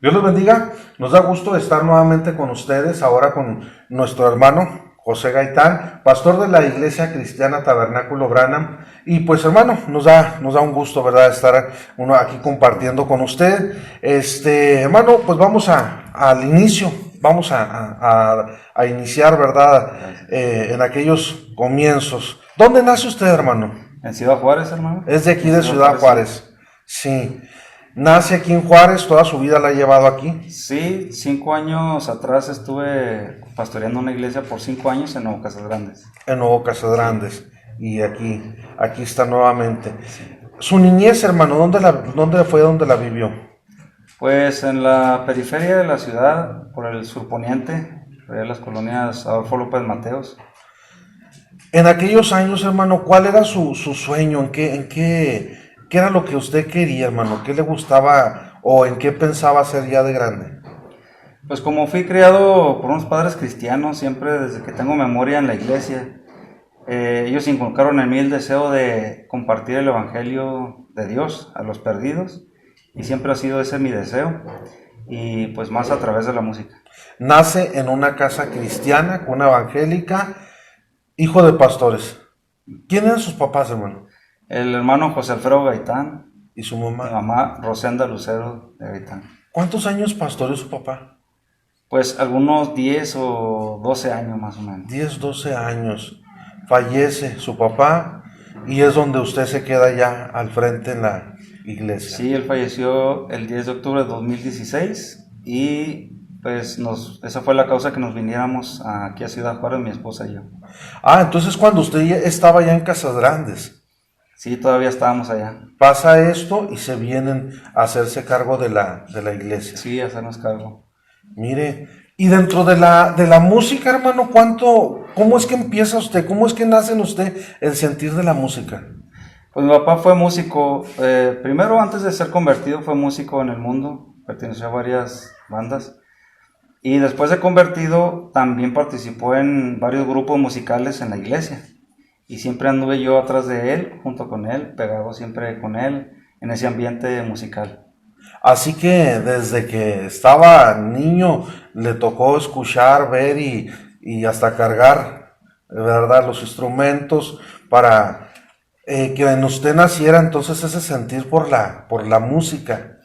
Dios los bendiga. Nos da gusto estar nuevamente con ustedes, ahora con nuestro hermano José Gaitán, pastor de la Iglesia Cristiana Tabernáculo Branham. Y pues hermano, nos da un gusto, ¿verdad?, estar aquí compartiendo con usted. Hermano, pues vamos al inicio, vamos a iniciar, ¿verdad?, en aquellos comienzos. ¿Dónde nace usted, hermano? En Ciudad Juárez, hermano. Es de aquí, de Ciudad Juárez. Sí. Nace aquí en Juárez, toda su vida la ha llevado aquí. Sí, 5 años atrás estuve pastoreando una iglesia por 5 años en Nuevo Casas Grandes. En Nuevo Casas Grandes. Sí. Y aquí está nuevamente. Sí. Su niñez, hermano, ¿dónde fue donde la vivió? Pues en la periferia de la ciudad, por el surponiente, en las colonias Adolfo López Mateos. En aquellos años, hermano, ¿cuál era su sueño? ¿Qué era lo que usted quería, hermano? ¿Qué le gustaba o en qué pensaba ser ya de grande? Pues como fui criado por unos padres cristianos, siempre desde que tengo memoria en la iglesia, ellos inculcaron en mí el deseo de compartir el evangelio de Dios a los perdidos, y siempre ha sido ese mi deseo, y pues más a través de la música. Nace en una casa cristiana, con una evangélica, hijo de pastores. ¿Quién eran sus papás, hermano? El hermano José Alfredo Gaitán. ¿Y su mamá? Mi mamá, Rosenda Lucero de Gaitán. ¿Cuántos años pastoreó su papá? Pues algunos 10 o 12 años más o menos. 10, 12 años. Fallece su papá y es donde usted se queda ya al frente en la iglesia. Sí, él falleció el 10 de octubre de 2016 y pues esa fue la causa que nos viniéramos aquí a Ciudad Juárez, mi esposa y yo. Entonces cuando usted ya estaba ya en Casas Grandes. Sí, todavía estábamos allá. Pasa esto y se vienen a hacerse cargo de la iglesia. Sí, a hacernos cargo. Mire, y dentro de la música, hermano, ¿cómo es que empieza usted? ¿Cómo es que nace en usted el sentir de la música? Pues mi papá fue músico, primero antes de ser convertido fue músico en el mundo, perteneció a varias bandas. Y después de convertido también participó en varios grupos musicales en la iglesia. Y siempre anduve yo atrás de él, junto con él, pegado siempre con él, en ese ambiente musical. Así que desde que estaba niño le tocó escuchar, ver y hasta cargar, ¿verdad?, los instrumentos para que en usted naciera entonces ese sentir por la música,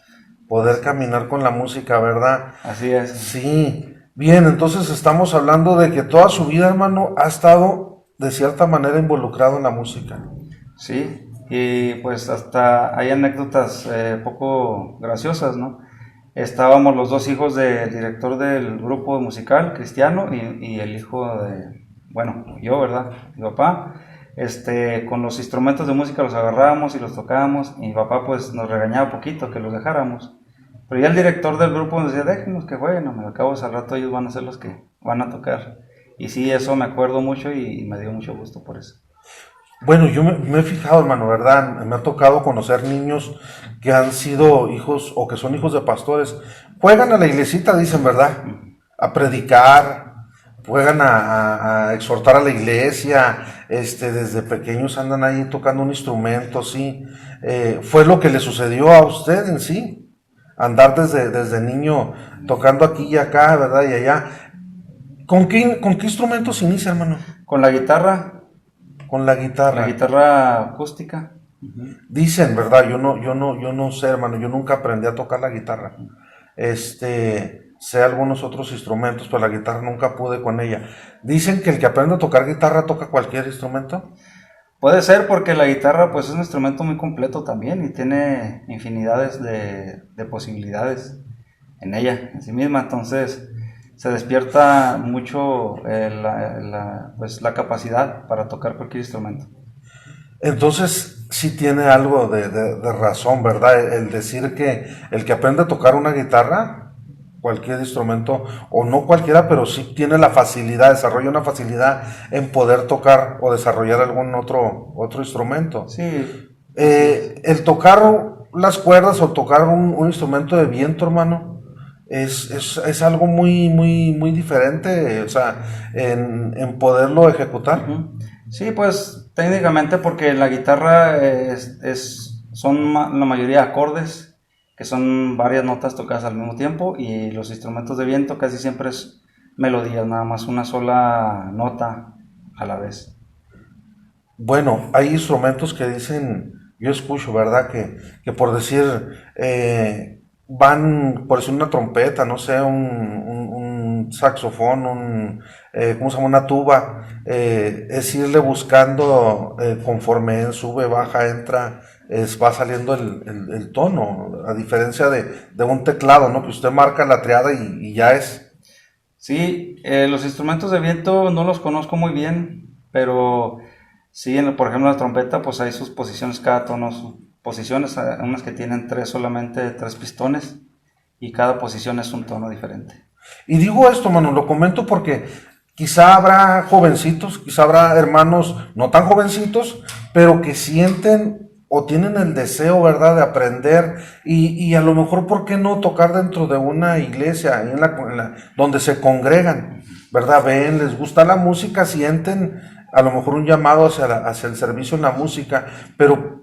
poder caminar con la música, ¿verdad? Así es. Sí. Bien, entonces estamos hablando de que toda su vida, hermano, ha estado de cierta manera involucrado en la música. Sí, y pues hasta hay anécdotas poco graciosas, ¿no? Estábamos los dos hijos del director del grupo musical cristiano y el hijo de, bueno, yo, ¿verdad?, mi papá, con los instrumentos de música los agarrábamos y los tocábamos, y mi papá pues nos regañaba poquito que los dejáramos. Pero ya el director del grupo nos decía, déjenos que jueguen, al cabo al rato ellos van a ser los que van a tocar. Y sí, eso me acuerdo mucho y me dio mucho gusto por eso. Bueno, yo me he fijado, hermano, ¿verdad? Me ha tocado conocer niños que han sido hijos o que son hijos de pastores. Juegan a la iglesita, dicen, ¿verdad? A predicar, juegan a exhortar a la iglesia, desde pequeños andan ahí tocando un instrumento, sí. ¿Fue lo que le sucedió a usted en sí? Andar desde niño tocando aquí y acá, ¿verdad? Y allá. ¿Con qué instrumentos inicia, hermano? Con la guitarra. Con la guitarra. La guitarra acústica. Dicen, ¿verdad? Yo no sé, hermano, yo nunca aprendí a tocar la guitarra. Sé algunos otros instrumentos, pero la guitarra nunca pude con ella. Dicen que el que aprende a tocar guitarra toca cualquier instrumento. Puede ser, porque la guitarra pues es un instrumento muy completo también y tiene infinidades de posibilidades en ella, en sí misma. Entonces se despierta mucho la capacidad para tocar cualquier instrumento. Entonces sí tiene algo de razón, ¿verdad? El decir que el que aprende a tocar una guitarra, cualquier instrumento, o no cualquiera, pero sí tiene la facilidad, desarrolla una facilidad en poder tocar o desarrollar algún otro instrumento. Sí. El tocar las cuerdas o tocar un instrumento de viento, hermano, es algo muy diferente, o sea, en poderlo ejecutar. Uh-huh. Sí, pues técnicamente, porque la guitarra son la mayoría acordes, que son varias notas tocadas al mismo tiempo, y los instrumentos de viento casi siempre es melodía, nada más una sola nota a la vez. Bueno, hay instrumentos que dicen, yo escucho, ¿verdad? Que por decir, van, por decir una trompeta, no sé, un saxofón, ¿cómo se llama? Una tuba, es irle buscando conforme él sube, baja, entra, va saliendo el tono, a diferencia de un teclado, ¿no? Que usted marca la triada y ya es. Sí, los instrumentos de viento no los conozco muy bien, pero sí, por ejemplo, la trompeta, pues hay sus posiciones, cada tono, sus posiciones, unas que tienen solamente tres pistones, y cada posición es un tono diferente. Y digo esto, mano, lo comento porque quizá habrá jovencitos, quizá habrá hermanos no tan jovencitos, pero que sienten o tienen el deseo, ¿verdad?, de aprender y a lo mejor, ¿por qué no tocar dentro de una iglesia, ahí donde se congregan, ¿verdad? Ven, les gusta la música, sienten a lo mejor un llamado hacia el servicio en la música, pero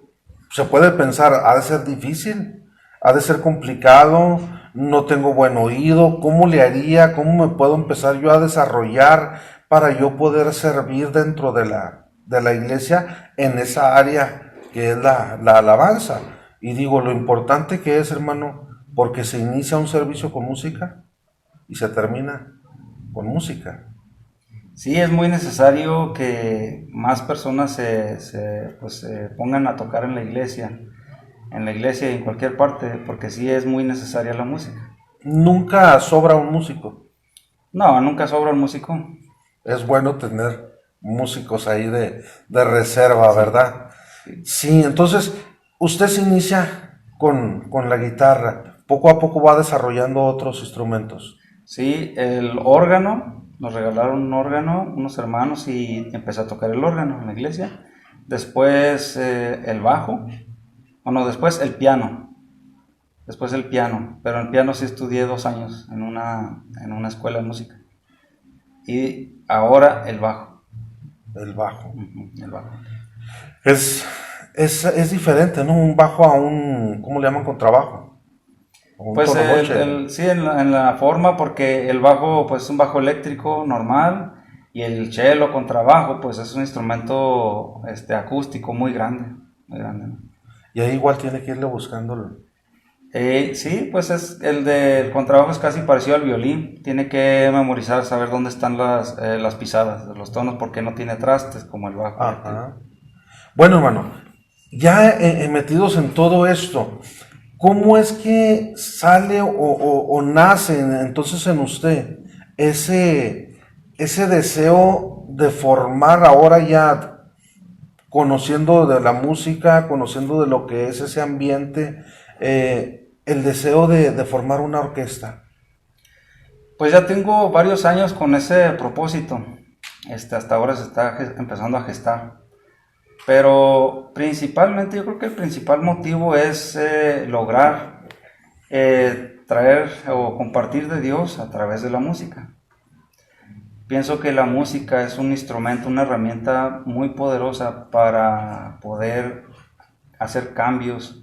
se puede pensar, ha de ser difícil, ha de ser complicado, no tengo buen oído, ¿cómo le haría? ¿Cómo me puedo empezar yo a desarrollar para yo poder servir dentro de la iglesia en esa área que es la alabanza? Y digo, lo importante que es, hermano, porque se inicia un servicio con música y se termina con música. Sí, es muy necesario que más personas pues, se pongan a tocar en la iglesia y en cualquier parte, porque sí es muy necesaria la música. Nunca sobra un músico. No, nunca sobra el músico. Es bueno tener músicos ahí de reserva, ¿verdad? Sí. Sí, entonces usted se inicia con la guitarra, poco a poco va desarrollando otros instrumentos. Sí, el órgano, nos regalaron un órgano, unos hermanos, y empecé a tocar el órgano en la iglesia. Después el bajo, bueno, después el piano, pero en el piano sí estudié 2 años en una escuela de música. Y ahora el bajo. El bajo. El bajo. Es, es diferente, ¿no? Un bajo a ¿cómo le llaman? Contrabajo. O un Pues tonoboche. sí, en la forma, porque el bajo pues es un bajo eléctrico normal, y el cello contrabajo pues es un instrumento acústico muy grande, ¿no? Y ahí igual tiene que irle buscando. Sí, pues el del contrabajo es casi parecido al violín, tiene que memorizar, saber dónde están las pisadas de los tonos, porque no tiene trastes como el bajo eléctrico. Ajá. Bueno, hermano, ya metidos en todo esto, ¿cómo es que sale o nace entonces en usted ese deseo de formar ahora ya, conociendo de la música, conociendo de lo que es ese ambiente, el deseo de formar una orquesta? Pues ya tengo varios años con ese propósito, hasta ahora se está empezando a gestar. Pero principalmente, yo creo que el principal motivo es lograr traer o compartir de Dios a través de la música. Pienso que la música es un instrumento, una herramienta muy poderosa para poder hacer cambios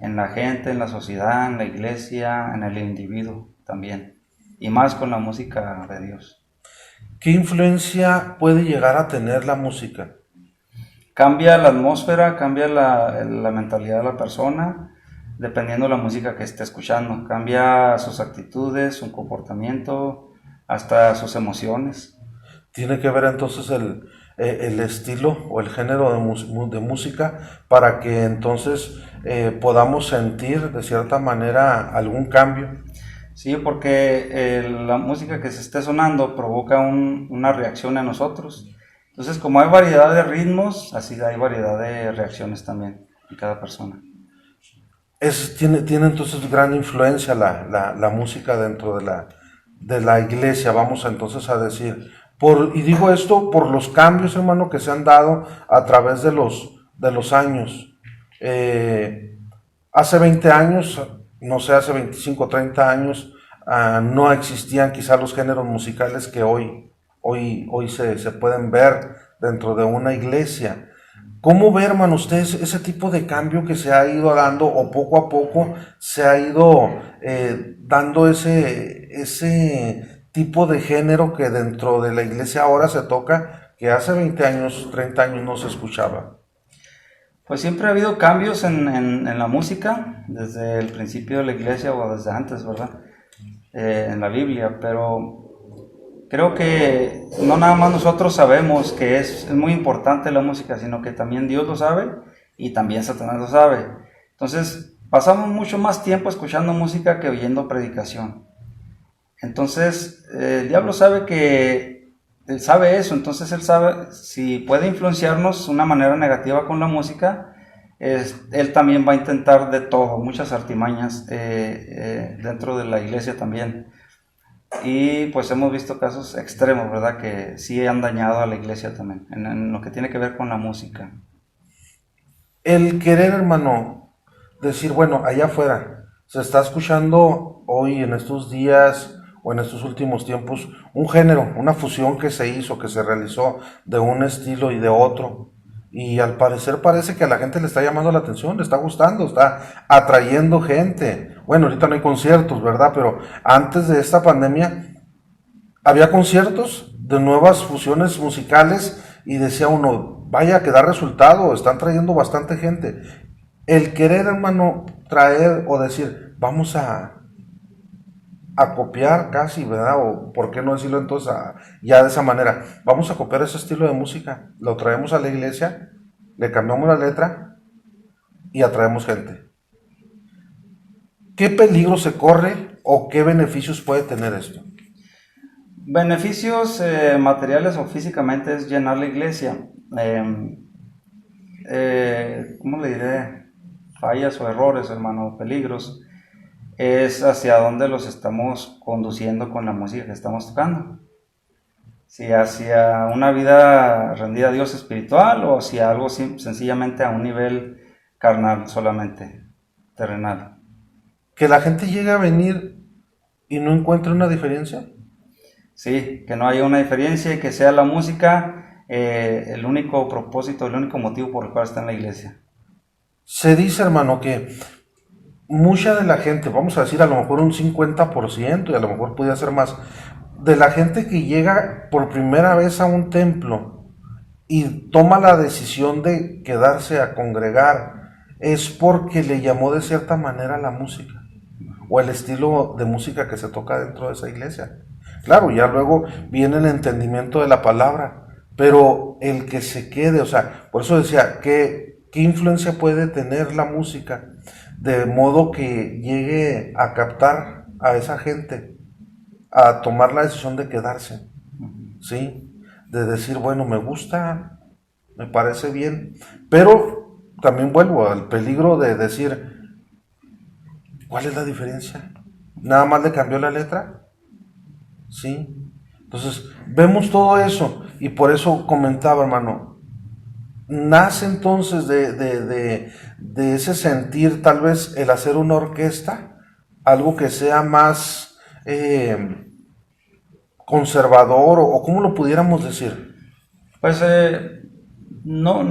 en la gente, en la sociedad, en la iglesia, en el individuo también. Y más con la música de Dios. ¿Qué influencia puede llegar a tener la música? Cambia la atmósfera, cambia la mentalidad de la persona, dependiendo de la música que esté escuchando. Cambia sus actitudes, su comportamiento, hasta sus emociones. Tiene que ver entonces el estilo o el género de música para que entonces podamos sentir de cierta manera algún cambio. Sí, porque la música que se esté sonando provoca una reacción en nosotros. Entonces, como hay variedad de ritmos, así hay variedad de reacciones también en cada persona. Tiene entonces gran influencia la música dentro de la iglesia, vamos entonces a decir. Y digo esto por los cambios, hermano, que se han dado a través de los años. Hace 20 años, no sé, hace 25 o 30 años, no existían quizá los géneros musicales que hoy se pueden ver dentro de una iglesia. ¿Cómo ve, hermano, usted ese tipo de cambio que se ha ido dando o poco a poco se ha ido dando ese tipo de género que dentro de la iglesia ahora se toca, que hace 20 años, 30 años no se escuchaba? Pues siempre ha habido cambios en la música, desde el principio de la iglesia o desde antes, ¿verdad? En la Biblia, pero creo que no nada más nosotros sabemos que es muy importante la música, sino que también Dios lo sabe y también Satanás lo sabe. Entonces, pasamos mucho más tiempo escuchando música que oyendo predicación. Entonces, el diablo sabe que él sabe eso, entonces él sabe si puede influenciarnos de una manera negativa con la música, él también va a intentar de todo, muchas artimañas dentro de la iglesia también. Y pues hemos visto casos extremos, ¿verdad? Que sí han dañado a la iglesia también, en lo que tiene que ver con la música. El querer, hermano, decir, bueno, allá afuera se está escuchando hoy en estos días o en estos últimos tiempos un género, una fusión que se hizo, que se realizó de un estilo y de otro. Y al parecer parece que a la gente le está llamando la atención, le está gustando, está atrayendo gente. Bueno, ahorita no hay conciertos, ¿verdad? Pero antes de esta pandemia había conciertos de nuevas fusiones musicales y decía uno, vaya que da resultado, están trayendo bastante gente. El querer, hermano, traer o decir, vamos a copiar casi, ¿verdad? O por qué no decirlo entonces ya de esa manera, vamos a copiar ese estilo de música, lo traemos a la iglesia, le cambiamos la letra y atraemos gente. ¿Qué peligro se corre o qué beneficios puede tener esto? Beneficios materiales o físicamente es llenar la iglesia. ¿Cómo le diré? Fallas o errores, hermano, peligros. Es hacia dónde los estamos conduciendo con la música que estamos tocando. Si hacia una vida rendida a Dios espiritual o hacia algo sencillamente a un nivel carnal solamente, terrenal. Que la gente llegue a venir y no encuentre una diferencia. Sí, que no haya una diferencia y que sea la música el único propósito, el único motivo por el cual está en la iglesia. Se dice, hermano, que mucha de la gente, vamos a decir a lo mejor un 50% y a lo mejor podría ser más, de la gente que llega por primera vez a un templo y toma la decisión de quedarse a congregar, es porque le llamó de cierta manera la música o el estilo de música que se toca dentro de esa iglesia. Claro, ya luego viene el entendimiento de la palabra, pero el que se quede, o sea, por eso decía, ¿qué influencia puede tener la música de modo que llegue a captar a esa gente a tomar la decisión de quedarse? ¿Sí? De decir, bueno, me gusta, me parece bien, pero también vuelvo al peligro de decir, ¿cuál es la diferencia? ¿Nada más le cambió la letra? ¿Sí? Entonces, vemos todo eso y por eso comentaba, hermano, nace entonces de ese sentir, tal vez el hacer una orquesta, algo que sea más conservador o cómo lo pudiéramos decir. Pues no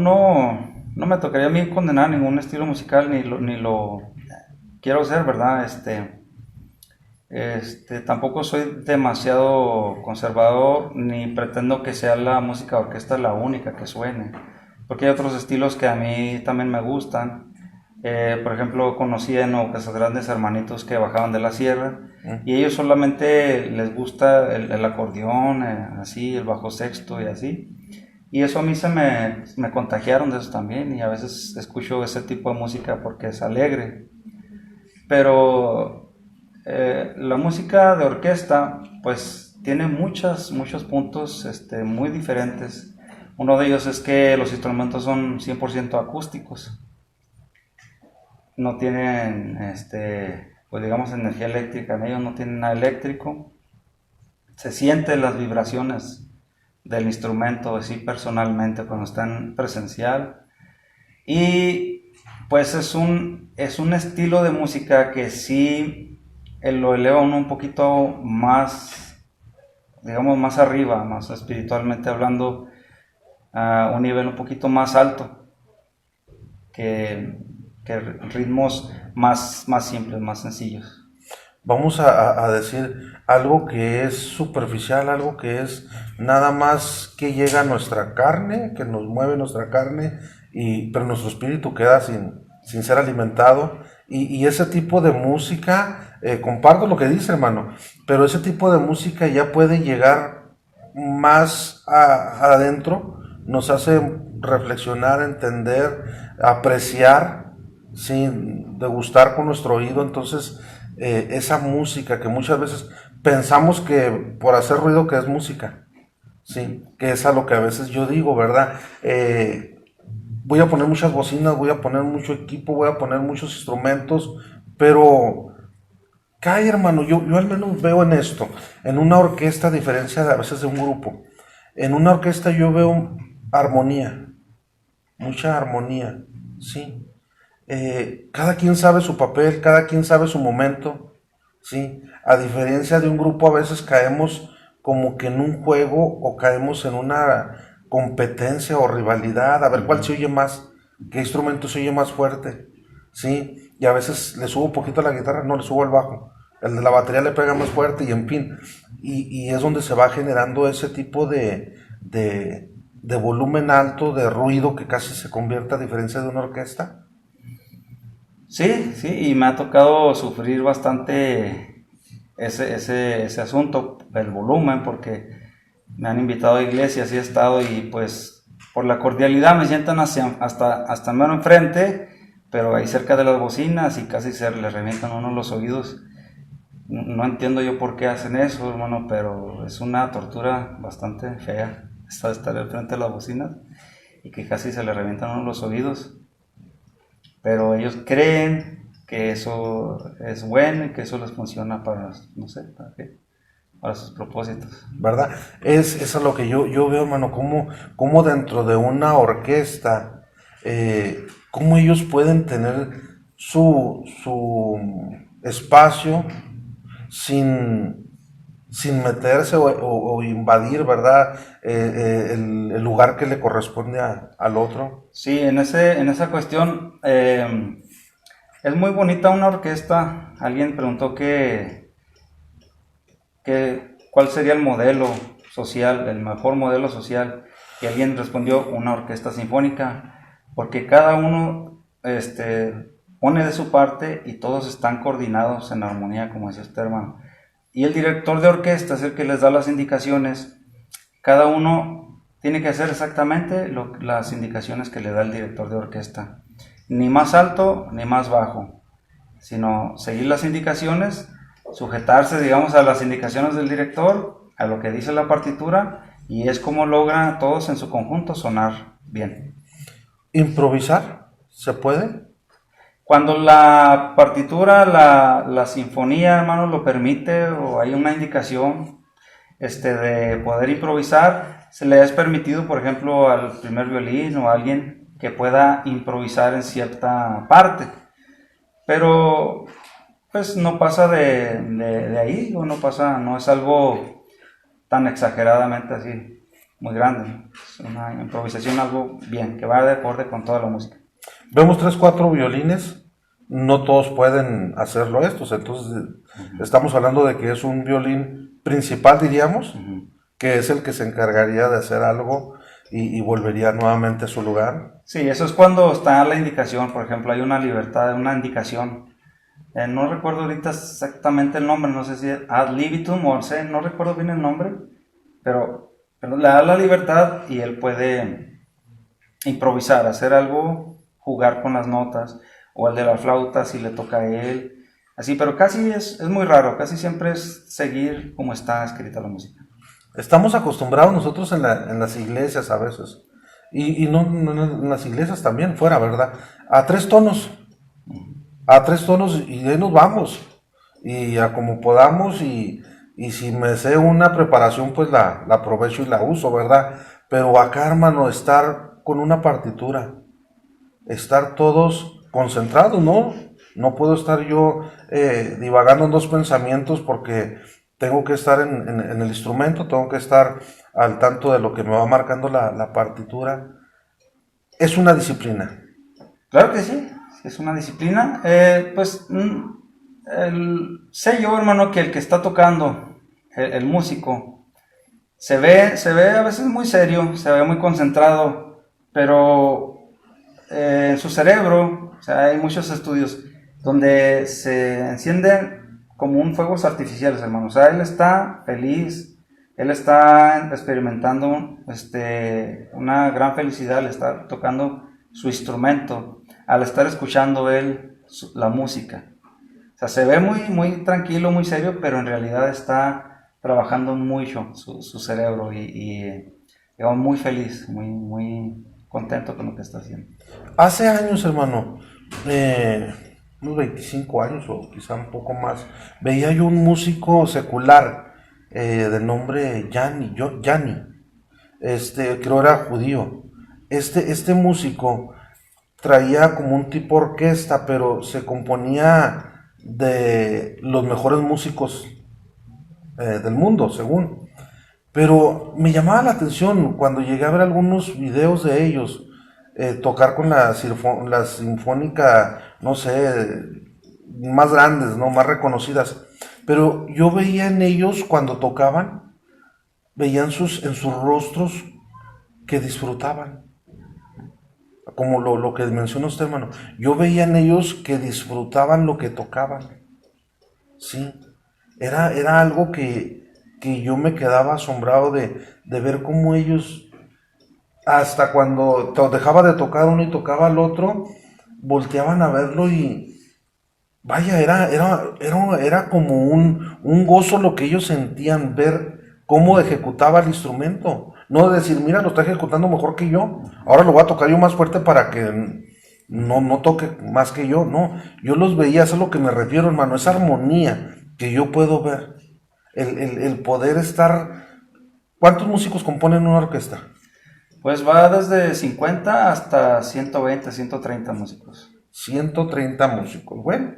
me tocaría a mí condenar ningún estilo musical, ni lo quiero hacer, ¿verdad? Tampoco soy demasiado conservador, ni pretendo que sea la música de orquesta la única que suene, porque hay otros estilos que a mí también me gustan. Por ejemplo, conocí en esos grandes hermanitos que bajaban de la sierra y ellos solamente les gusta el acordeón, así, el bajo sexto y así. Y eso a mí me contagiaron de eso también y a veces escucho ese tipo de música porque es alegre. Pero la música de orquesta pues tiene muchos puntos muy diferentes. Uno de ellos es que los instrumentos son 100% acústicos. No tienen, pues digamos, energía eléctrica en ellos, no tienen nada eléctrico. Se sienten las vibraciones del instrumento así personalmente cuando están presencial. Y pues es un estilo de música que sí lo eleva uno un poquito más, digamos, más arriba, más espiritualmente hablando, a un nivel un poquito más alto. que ritmos más simples, más sencillos. Vamos a decir algo que es superficial, algo que es nada más que llega a nuestra carne, que nos mueve nuestra carne, pero nuestro espíritu queda sin ser alimentado. Y ese tipo de música, comparto lo que dice, hermano, pero ese tipo de música ya puede llegar más adentro, nos hace reflexionar, entender, apreciar, ¿sí? Degustar con nuestro oído. Entonces, esa música que muchas veces pensamos que por hacer ruido que es música, ¿sí? Que es a lo que a veces yo digo, ¿verdad? Voy a poner muchas bocinas, voy a poner mucho equipo, voy a poner muchos instrumentos, pero cae, hermano, yo al menos veo en esto, en una orquesta, a diferencia de a veces de un grupo, en una orquesta yo veo armonía, mucha armonía, ¿sí? Cada quien sabe su papel, cada quien sabe su momento, ¿sí? A diferencia de un grupo, a veces caemos como que en un juego o caemos en una competencia o rivalidad, a ver cuál se oye más, qué instrumento se oye más fuerte, ¿sí? Y a veces le subo un poquito a la guitarra, no, le subo al bajo, el de la batería le pega más fuerte y en fin, y es donde se va generando ese tipo de volumen alto, de ruido que casi se convierte a diferencia de una orquesta. Sí, sí, y me ha tocado sufrir bastante ese asunto, el volumen, porque me han invitado a iglesias y he estado y pues por la cordialidad me sientan hasta mero enfrente, pero ahí cerca de las bocinas y casi se le revientan a uno los oídos. No entiendo yo por qué hacen eso, hermano, pero es una tortura bastante fea estar al frente de las bocinas y que casi se le revientan a uno los oídos. Pero ellos creen que eso es bueno y que eso les funciona para, no sé, para qué, para sus propósitos. ¿Verdad? Eso es lo que yo veo, hermano, cómo dentro de una orquesta, cómo ellos pueden tener su espacio sin, sin meterse o invadir, ¿verdad? El lugar que le corresponde al otro. Sí, en esa cuestión es muy bonita una orquesta. Alguien preguntó cuál sería el modelo social, el mejor modelo social, y alguien respondió una orquesta sinfónica, porque cada uno pone de su parte y todos están coordinados en armonía, como decía usted, hermano. Y el director de orquesta es el que les da las indicaciones. Cada uno tiene que hacer exactamente las indicaciones que le da el director de orquesta. Ni más alto ni más bajo, sino seguir las indicaciones, sujetarse, digamos, a las indicaciones del director, a lo que dice la partitura, y es como logra todos en su conjunto sonar bien. ¿Improvisar? ¿Se puede? Cuando la partitura, la sinfonía, hermano, lo permite, o hay una indicación de poder improvisar, se le es permitido, por ejemplo, al primer violín o a alguien que pueda improvisar en cierta parte. Pero pues no pasa de ahí, o no es algo tan exageradamente así, muy grande. Es una improvisación algo bien, que va de acorde con toda la música. Vemos 3, 4 violines, no todos pueden hacerlo estos, entonces estamos hablando de que es un violín principal, diríamos, que es el que se encargaría de hacer algo y volvería nuevamente a su lugar. Sí, eso es cuando está la indicación, por ejemplo, hay una libertad, una indicación. No recuerdo ahorita exactamente el nombre, no sé si es ad libitum o sé, no recuerdo bien el nombre, pero le da la libertad y él puede improvisar, hacer algo, jugar con las notas, o el de la flauta si le toca a él, así, pero casi es muy raro, casi siempre es seguir como está escrita la música. Estamos acostumbrados nosotros en las iglesias a veces, y no en las iglesias también, fuera, ¿verdad? A 3 tonos, y de ahí nos vamos, y a como podamos, y si me sé una preparación, pues la aprovecho y la uso, ¿verdad? Pero acá, hermano, estar con una partitura, estar todos concentrados, ¿no? No puedo estar yo divagando en dos pensamientos porque tengo que estar en el instrumento, tengo que estar al tanto de lo que me va marcando la partitura. Es una disciplina, Claro que sí, sí es una disciplina. Sé yo, hermano, que el que está tocando, el músico, se ve a veces muy serio, se ve muy concentrado, pero en su cerebro, o sea, hay muchos estudios donde se encienden como un fuegos artificiales, hermano. O sea, él está feliz, él está experimentando una gran felicidad al estar tocando su instrumento, al estar escuchando él la música. O sea, se ve muy, muy tranquilo, muy serio, pero en realidad está trabajando mucho su cerebro y digamos, muy feliz, muy, muy contento con lo que está haciendo. Hace años, hermano, eh, unos 25 años o quizá un poco más, veía yo un músico secular de nombre Yanni, creo era judío. Este músico traía como un tipo orquesta, pero se componía de los mejores músicos del mundo, según. Pero me llamaba la atención cuando llegué a ver algunos videos de ellos tocar con la sinfónica, no sé, más grandes, ¿no? Más reconocidas. Pero yo veía en ellos cuando tocaban, veía en sus rostros que disfrutaban. Como lo que menciona usted, hermano. Yo veía en ellos que disfrutaban lo que tocaban. Sí. Era algo que yo me quedaba asombrado de ver cómo ellos, hasta cuando dejaba de tocar uno y tocaba el otro, volteaban a verlo y vaya, era como un gozo lo que ellos sentían ver cómo ejecutaba el instrumento. No decir, mira, lo está ejecutando mejor que yo, ahora lo voy a tocar yo más fuerte para que no toque más que yo. No, yo los veía, eso es a lo que me refiero, hermano, esa armonía que yo puedo ver. El poder estar. ¿Cuántos músicos componen una orquesta? Pues va desde 50 hasta 120, 130 músicos. 130 músicos. Bueno,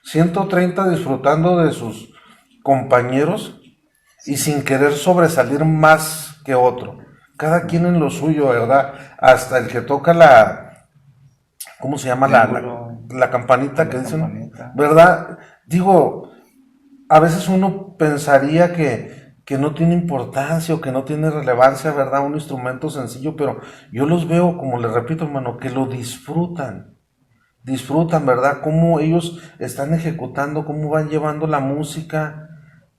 130 disfrutando de sus compañeros y sin querer sobresalir más que otro. Cada quien en lo suyo, ¿verdad? Hasta el que toca ¿cómo se llama? La campanita que dicen, Campanita. ¿verdad? Digo, a veces uno pensaría que no tiene importancia o que no tiene relevancia, ¿verdad? Un instrumento sencillo, pero yo los veo, como les repito, hermano, que lo disfrutan, ¿verdad? Cómo ellos están ejecutando, cómo van llevando la música,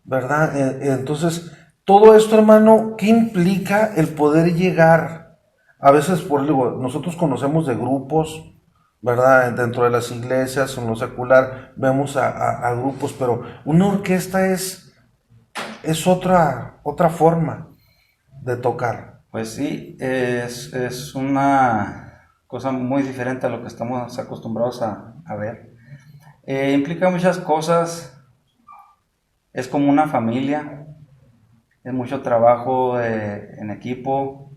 ¿verdad? Entonces, todo esto, hermano, ¿qué implica el poder llegar? A veces, digo, nosotros conocemos de grupos, ¿verdad? Dentro de las iglesias, en lo secular, vemos a grupos, pero una orquesta es otra forma de tocar. Pues sí, es una cosa muy diferente a lo que estamos acostumbrados a ver. Implica muchas cosas, es como una familia, es mucho trabajo en equipo.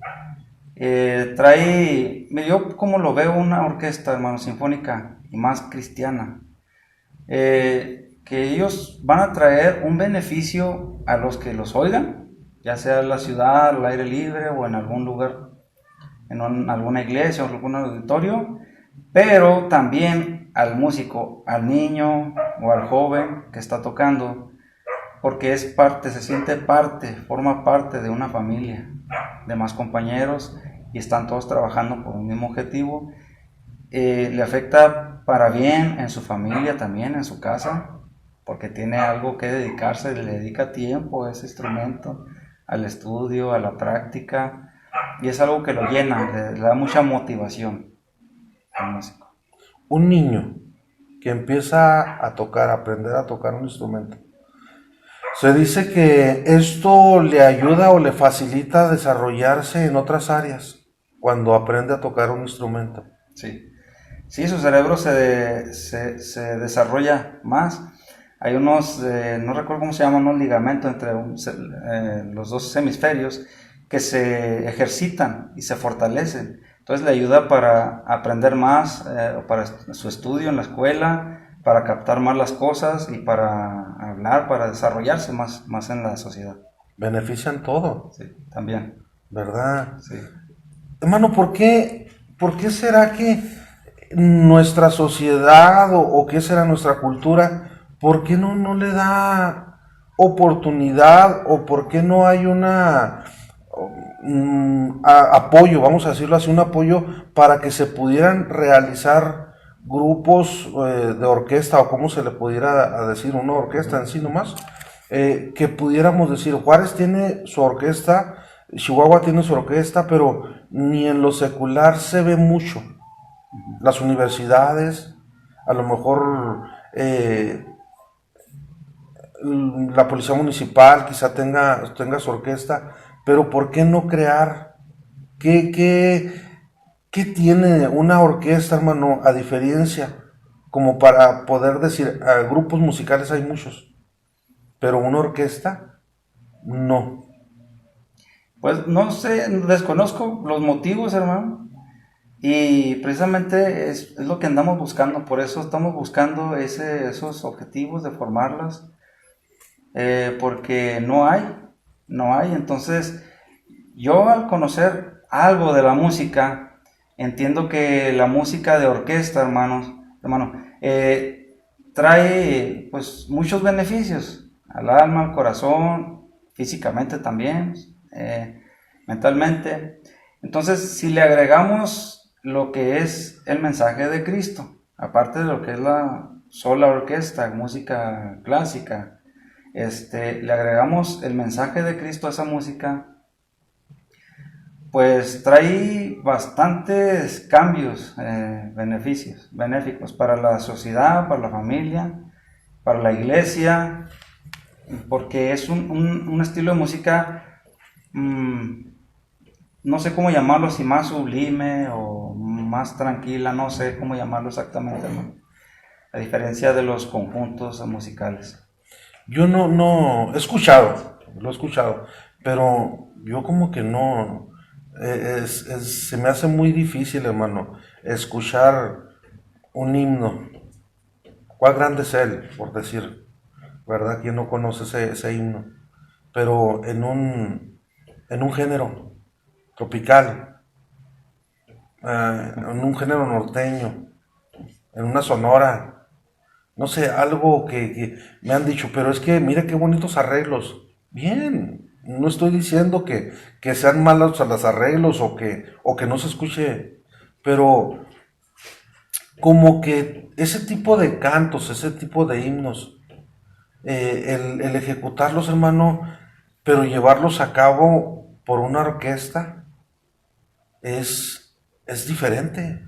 Yo como lo veo una orquesta, hermano, sinfónica y más cristiana, que ellos van a traer un beneficio a los que los oigan, ya sea en la ciudad, al aire libre o en algún lugar, alguna iglesia o algún auditorio, pero también al músico, al niño o al joven que está tocando, porque es parte, se siente parte, forma parte de una familia, de más compañeros y están todos trabajando por un mismo objetivo. Le afecta para bien en su familia también, en su casa, porque tiene algo que dedicarse, le dedica tiempo a ese instrumento, al estudio, a la práctica, y es algo que lo llena, le da mucha motivación al músico. Un niño que empieza a tocar, a aprender a tocar un instrumento, se dice que esto le ayuda o le facilita desarrollarse en otras áreas cuando aprende a tocar un instrumento. Sí, sí, su cerebro se desarrolla más. Hay unos, no recuerdo cómo se llaman, unos ligamentos entre los dos hemisferios que se ejercitan y se fortalecen. Entonces le ayuda para aprender más, para su estudio en la escuela, para captar más las cosas y para hablar, para desarrollarse más en la sociedad. Benefician todo, Sí, también. ¿verdad? Sí. Hermano, por qué será que nuestra sociedad o qué será nuestra cultura, ¿por qué no le da oportunidad o por qué no hay apoyo, vamos a decirlo así, un apoyo para que se pudieran realizar grupos de orquesta o como se le pudiera decir, una orquesta en sí nomás, que pudiéramos decir, Juárez tiene su orquesta, Chihuahua tiene su orquesta, pero ni en lo secular se ve mucho. Las universidades, a lo mejor la policía municipal quizá tenga su orquesta, pero ¿por qué no crear? ¿Qué tiene una orquesta, hermano, a diferencia? Como para poder decir, grupos musicales hay muchos, pero una orquesta, no. Pues no sé, desconozco los motivos, hermano. Y precisamente es lo que andamos buscando, por eso estamos buscando esos objetivos de formarlas, porque no hay. Entonces, yo al conocer algo de la música, entiendo que la música de orquesta, hermano, trae pues muchos beneficios al alma, al corazón, físicamente también, mentalmente. Entonces, si le agregamos lo que es el mensaje de Cristo, aparte de lo que es la sola orquesta, música clásica, le agregamos el mensaje de Cristo a esa música, pues trae bastantes cambios, benéficos para la sociedad, para la familia, para la iglesia, porque es un estilo de música, no sé cómo llamarlo, si más sublime o más tranquila, no sé cómo llamarlo exactamente, ¿no? A diferencia de los conjuntos musicales. Yo no, lo he escuchado, pero yo como que no, se me hace muy difícil, hermano, escuchar un himno. ¿Cuál grande es él, por decir, verdad? ¿Quién no conoce ese himno? Pero en un género tropical, en un género norteño, en una sonora, no sé, algo que me han dicho, pero es que mira qué bonitos arreglos. Bien, no estoy diciendo que sean malos a los arreglos o que no se escuche, pero como que ese tipo de cantos, ese tipo de himnos, el ejecutarlos, hermano, pero llevarlos a cabo por una orquesta es diferente,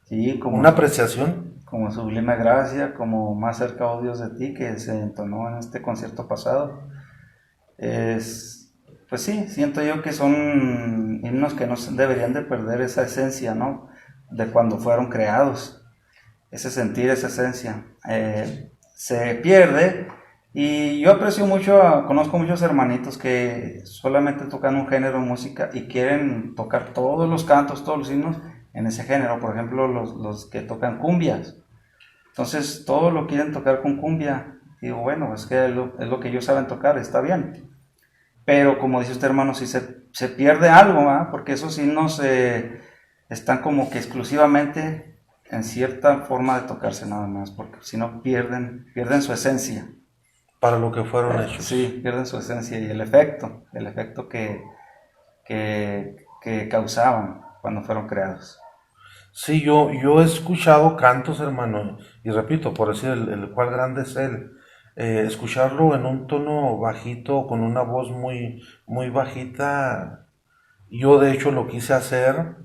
Sí, una apreciación. como Sublime Gracia, como Más cerca, oh Dios de ti, que se entonó en este concierto pasado. Pues sí, siento yo que son himnos que no deberían de perder esa esencia, ¿no? De cuando fueron creados, ese sentir, esa esencia. Se pierde y yo aprecio mucho, conozco muchos hermanitos que solamente tocan un género de música y quieren tocar todos los cantos, todos los himnos en ese género. Por ejemplo, los que tocan cumbias. Entonces, todo lo quieren tocar con cumbia. Digo, bueno, es que es lo que ellos saben tocar, está bien. Pero como dice usted, hermano, si se pierde algo, ¿verdad? Porque esos himnos están como que exclusivamente en cierta forma de tocarse nada más, porque si no pierden su esencia. Para lo que fueron hechos. Sí, pierden su esencia y el efecto que causaban cuando fueron creados. Sí, yo he escuchado cantos, hermano, y repito, por decir el cual grande es él, escucharlo en un tono bajito, con una voz muy bajita, yo de hecho lo quise hacer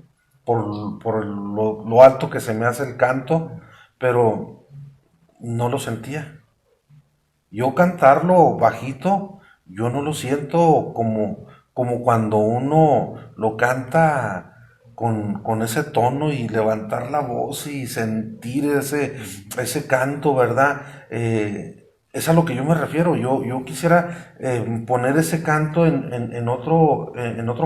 por lo alto que se me hace el canto, pero no lo sentía. Yo cantarlo bajito, yo no lo siento como cuando uno lo canta con ese tono y levantar la voz y sentir ese canto, ¿verdad? Es a lo que yo me refiero. Yo quisiera poner ese canto en otro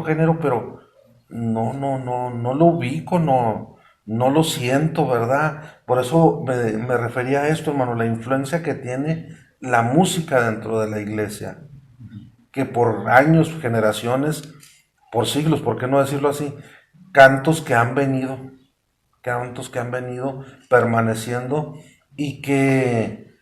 género, pero no lo ubico, no lo siento, ¿verdad? Por eso me refería a esto, hermano, la influencia que tiene la música dentro de la iglesia, que por años, generaciones, por siglos, ¿por qué no decirlo así? Cantos que han venido, cantos que han venido permaneciendo y que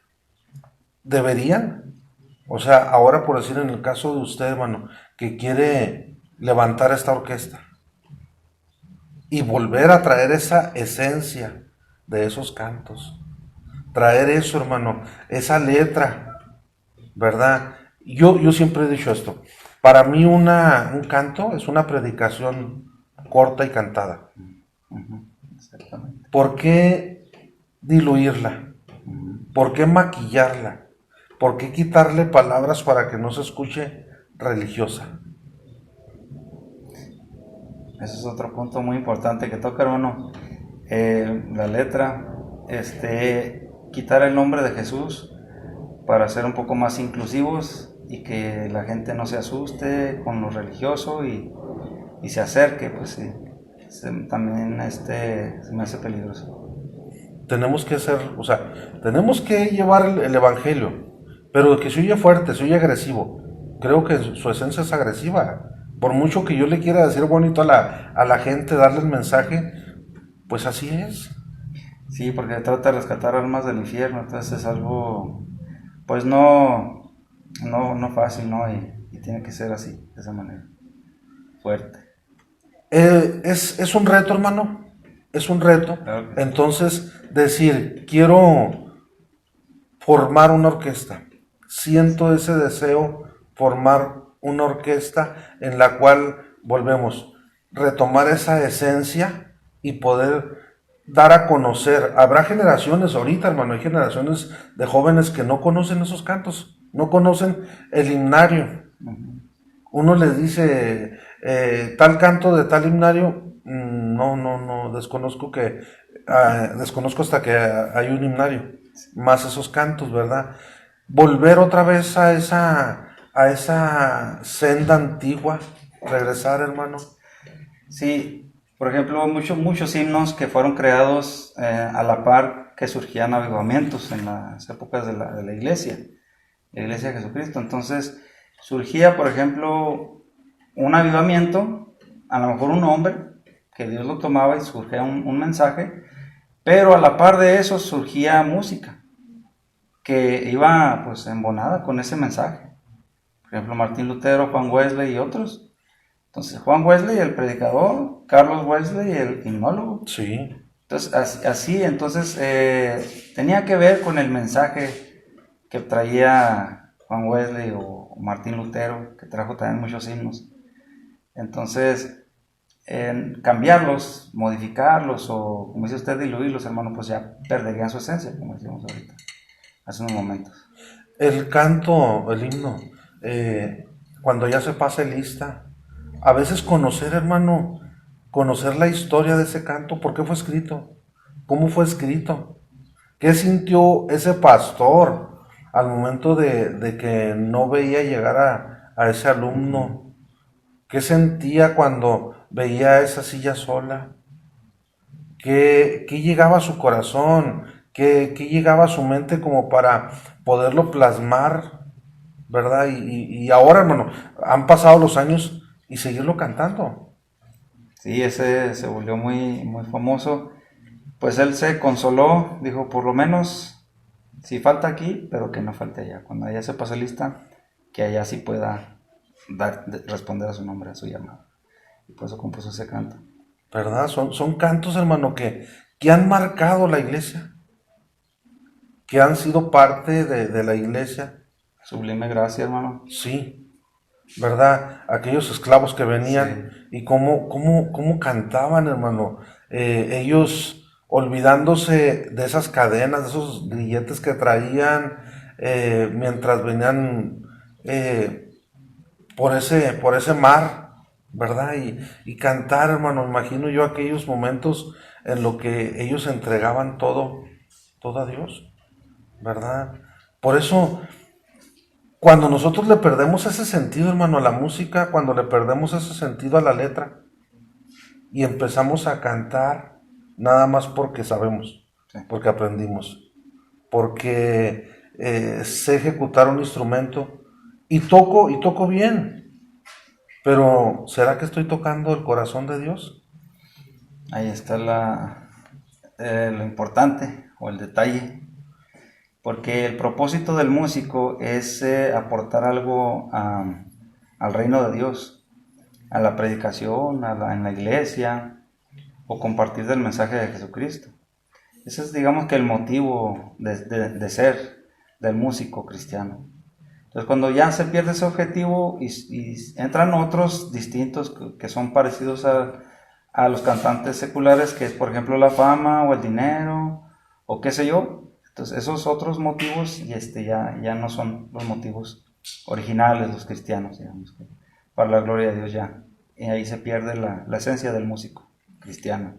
deberían, o sea, ahora por decir en el caso de usted, hermano, que quiere levantar esta orquesta y volver a traer esa esencia de esos cantos, traer eso, hermano, esa letra, ¿verdad? Yo siempre he dicho esto, para mí un canto es una predicación corta y cantada. Exactamente. ¿Por qué diluirla? ¿Por qué maquillarla? ¿Por qué quitarle palabras para que no se escuche religiosa? Ese es otro punto muy importante que toca, hermano. La letra, quitar el nombre de Jesús para ser un poco más inclusivos y que la gente no se asuste con lo religioso y se acerque, pues sí. También se me hace peligroso. Tenemos que hacer, o sea, tenemos que llevar el evangelio, pero que se oye fuerte, se oye agresivo. Creo que su esencia es agresiva. Por mucho que yo le quiera decir bonito a la gente, darle el mensaje, pues así es. Sí, porque trata de rescatar almas del infierno, entonces es algo, pues no fácil, ¿no? Y tiene que ser así, de esa manera, fuerte. Es un reto, hermano, es un reto. Claro que sí. Entonces, decir, quiero formar una orquesta, siento ese deseo, formar una orquesta en la cual volvemos, retomar esa esencia y poder dar a conocer. Habrá generaciones ahorita, hermano, hay generaciones de jóvenes que no conocen esos cantos, no conocen el himnario. Uno les dice tal canto de tal himnario, no, desconozco hasta que hay un himnario, más esos cantos, ¿verdad? Volver otra vez a esa senda antigua, regresar, hermano. Sí, por ejemplo, muchos himnos que fueron creados a la par que surgían avivamientos en las épocas de la iglesia de Jesucristo. Entonces, surgía, por ejemplo, un avivamiento, a lo mejor un hombre, que Dios lo tomaba y surgía un mensaje, pero a la par de eso surgía música, que iba pues embonada con ese mensaje. Por ejemplo, Martín Lutero, Juan Wesley y otros. Entonces, Juan Wesley, el predicador, Carlos Wesley, el himnólogo. Sí. Entonces, entonces tenía que ver con el mensaje que traía Juan Wesley o Martín Lutero, que trajo también muchos himnos. Entonces, cambiarlos, modificarlos o, como dice usted, diluirlos, hermano, pues ya perderían su esencia, como decíamos ahorita, hace unos momentos. El canto, el himno, cuando ya se pase lista, a veces conocer, hermano, conocer la historia de ese canto, por qué fue escrito, cómo fue escrito, qué sintió ese pastor al momento de que no veía llegar a ese alumno, qué sentía cuando veía esa silla sola, qué llegaba a su corazón, qué llegaba a su mente como para poderlo plasmar, ¿verdad? Y ahora, hermano, han pasado los años y seguirlo cantando. Sí, ese se volvió muy famoso. Pues él se consoló, dijo, por lo menos, si falta aquí, pero que no falte allá. Cuando allá se pase lista, que allá sí pueda responder a su nombre, a su llamado. Y por eso compuso ese canto. ¿Verdad? Son cantos, hermano, que han marcado la iglesia, que han sido parte de la iglesia. Sublime gracia, hermano. Sí, ¿verdad? Aquellos esclavos que venían y cómo cantaban, hermano. Ellos olvidándose de esas cadenas, de esos grilletes que traían mientras venían por ese mar, ¿verdad? Y cantar, hermano, imagino yo aquellos momentos en lo que ellos entregaban todo a Dios, ¿verdad? Por eso, cuando nosotros le perdemos ese sentido, hermano, a la música, cuando le perdemos ese sentido a la letra y empezamos a cantar nada más porque sabemos, Sí. porque aprendimos, porque sé ejecutar un instrumento y toco bien. Pero, ¿será que estoy tocando el corazón de Dios? Ahí está lo importante o el detalle, porque el propósito del músico es aportar algo al reino de Dios, a la predicación, en la iglesia, o compartir del mensaje de Jesucristo. Ese es, digamos, que el motivo de ser del músico cristiano. Entonces, cuando ya se pierde ese objetivo y entran otros distintos que son parecidos a los cantantes seculares, que es, por ejemplo, la fama o el dinero o qué sé yo, entonces esos otros motivos ya no son los motivos originales, los cristianos, digamos, para la gloria de Dios ya. Y ahí se pierde la esencia del músico cristiano.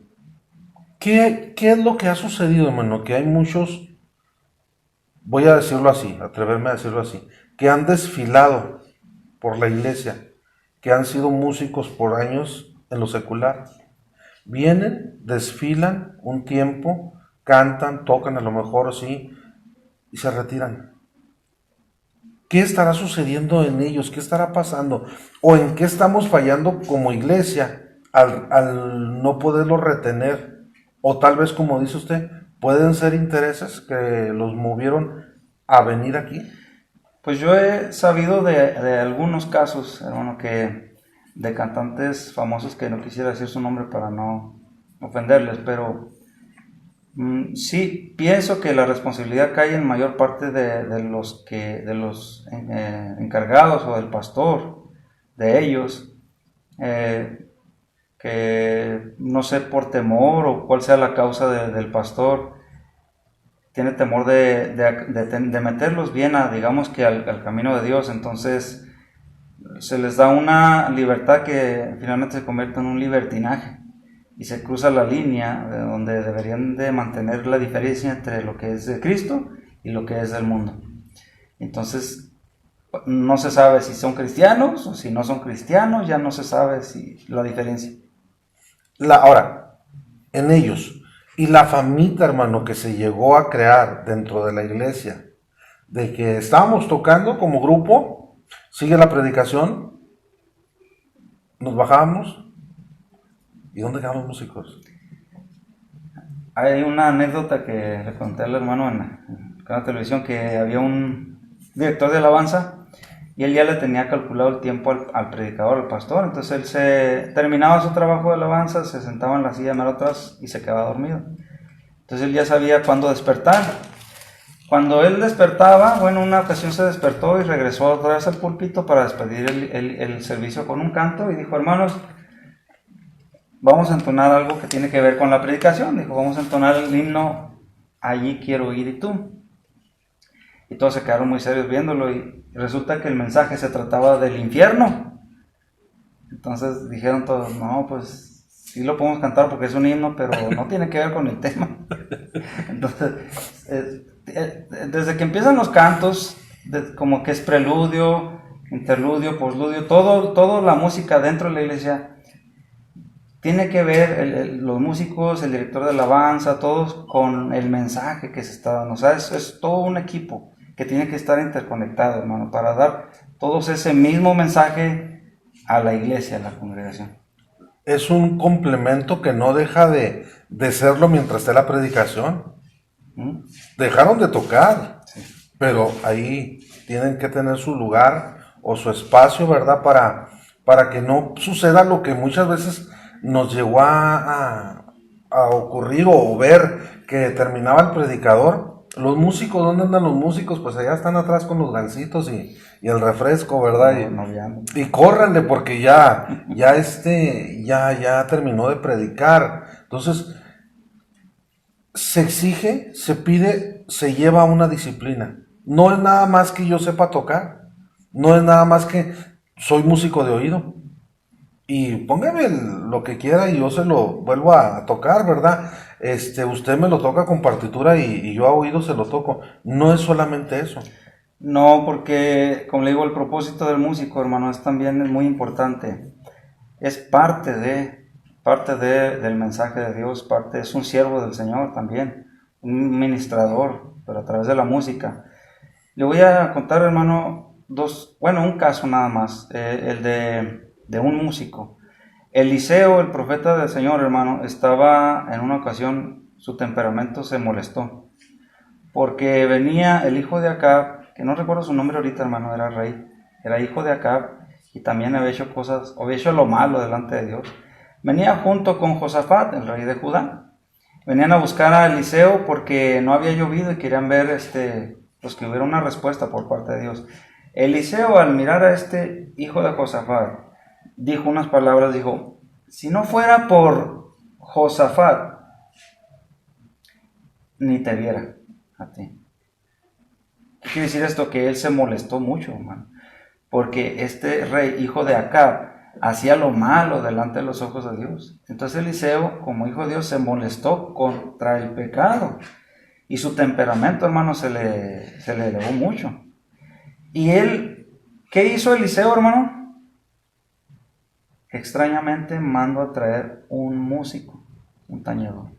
¿Qué es lo que ha sucedido, hermano? Que hay muchos, voy a decirlo así, atreverme a decirlo así, que han desfilado por la iglesia, que han sido músicos por años en lo secular. Vienen, desfilan un tiempo, cantan, tocan a lo mejor así, y se retiran. ¿Qué estará sucediendo en ellos? ¿Qué estará pasando? ¿O en qué estamos fallando como iglesia al no poderlos retener? O tal vez, como dice usted, pueden ser intereses que los movieron a venir aquí. Pues yo he sabido de algunos casos, hermano, de cantantes famosos, que no quisiera decir su nombre para no ofenderles, pero sí pienso que la responsabilidad cae en mayor parte de los encargados o del pastor, de ellos, que no sé, por temor o cuál sea la causa del pastor, tiene temor de meterlos bien digamos que al camino de Dios. Entonces se les da una libertad que finalmente se convierte en un libertinaje y se cruza la línea de donde deberían de mantener la diferencia entre lo que es de Cristo y lo que es del mundo. Entonces no se sabe si son cristianos o si no son cristianos, ya no se sabe la diferencia. Ahora, en ellos, y la famita, hermano, que se llegó a crear dentro de la iglesia, de que estábamos tocando como grupo, sigue la predicación, nos bajamos, ¿y dónde quedan los músicos? Hay una anécdota que le conté al hermano en la televisión, que había un director de alabanza y él ya le tenía calculado el tiempo al predicador, al pastor. Entonces él terminaba su trabajo de alabanza, se sentaba en la silla mero atrás y se quedaba dormido. Entonces él ya sabía cuándo despertar. Cuando él despertaba, bueno, una ocasión se despertó y regresó otra vez al púlpito para despedir el servicio con un canto y dijo: hermanos, vamos a entonar algo que tiene que ver con la predicación. Dijo: vamos a entonar el himno Allí quiero ir y tú. Y todos se quedaron muy serios viéndolo, y resulta que el mensaje se trataba del infierno. Entonces dijeron todos: no, pues sí lo podemos cantar porque es un himno, pero no tiene que ver con el tema. Entonces, desde que empiezan los cantos, como que es preludio, interludio, posludio, toda la música dentro de la iglesia tiene que ver, los músicos, el director de alabanza, todos, con el mensaje que se está dando. O sea, es todo un equipo que tiene que estar interconectado, hermano, para dar todos ese mismo mensaje a la iglesia, a la congregación. Es un complemento que no deja de serlo mientras esté la predicación. Dejaron de tocar, sí, pero ahí tienen que tener su lugar o su espacio, ¿verdad? Para que no suceda lo que muchas veces nos llegó a ocurrir o ver, que terminaba el predicador. Los músicos, ¿dónde andan los músicos? Pues allá están atrás con los gancitos y el refresco, ¿verdad? Y córranle porque ya terminó de predicar. Entonces, se exige, se pide, se lleva una disciplina. No es nada más que yo sepa tocar, no es nada más que soy músico de oído. Y póngame lo que quiera y yo se lo vuelvo a tocar, ¿verdad? Usted me lo toca con partitura y yo a oído se lo toco. No es solamente eso. No, porque, como le digo, el propósito del músico, hermano, es muy importante. Es parte del mensaje de Dios, es un siervo del Señor también, un ministrador, pero a través de la música. Le voy a contar, hermano, un caso nada más, el de un músico. Eliseo, el profeta del Señor, hermano, estaba en una ocasión su temperamento se molestó. Porque venía el hijo de Acab, que no recuerdo su nombre ahorita, hermano, era rey, era hijo de Acab, y también había hecho cosas, había hecho lo malo delante de Dios. Venía junto con Josafat, el rey de Judá. Venían a buscar a Eliseo porque no había llovido y querían ver pues que hubiera una respuesta por parte de Dios. Eliseo, al mirar a este hijo de Josafat, dijo unas palabras, dijo, si no fuera por Josafat, ni te viera a ti. ¿Qué quiere decir esto? Que él se molestó mucho, hermano, porque este rey, hijo de Acab, hacía lo malo delante de los ojos de Dios. Entonces Eliseo, como hijo de Dios, se molestó contra el pecado. Y su temperamento, hermano, se le elevó mucho. Y él, ¿qué hizo Eliseo, hermano? Extrañamente mandó a traer un músico, un tañedor.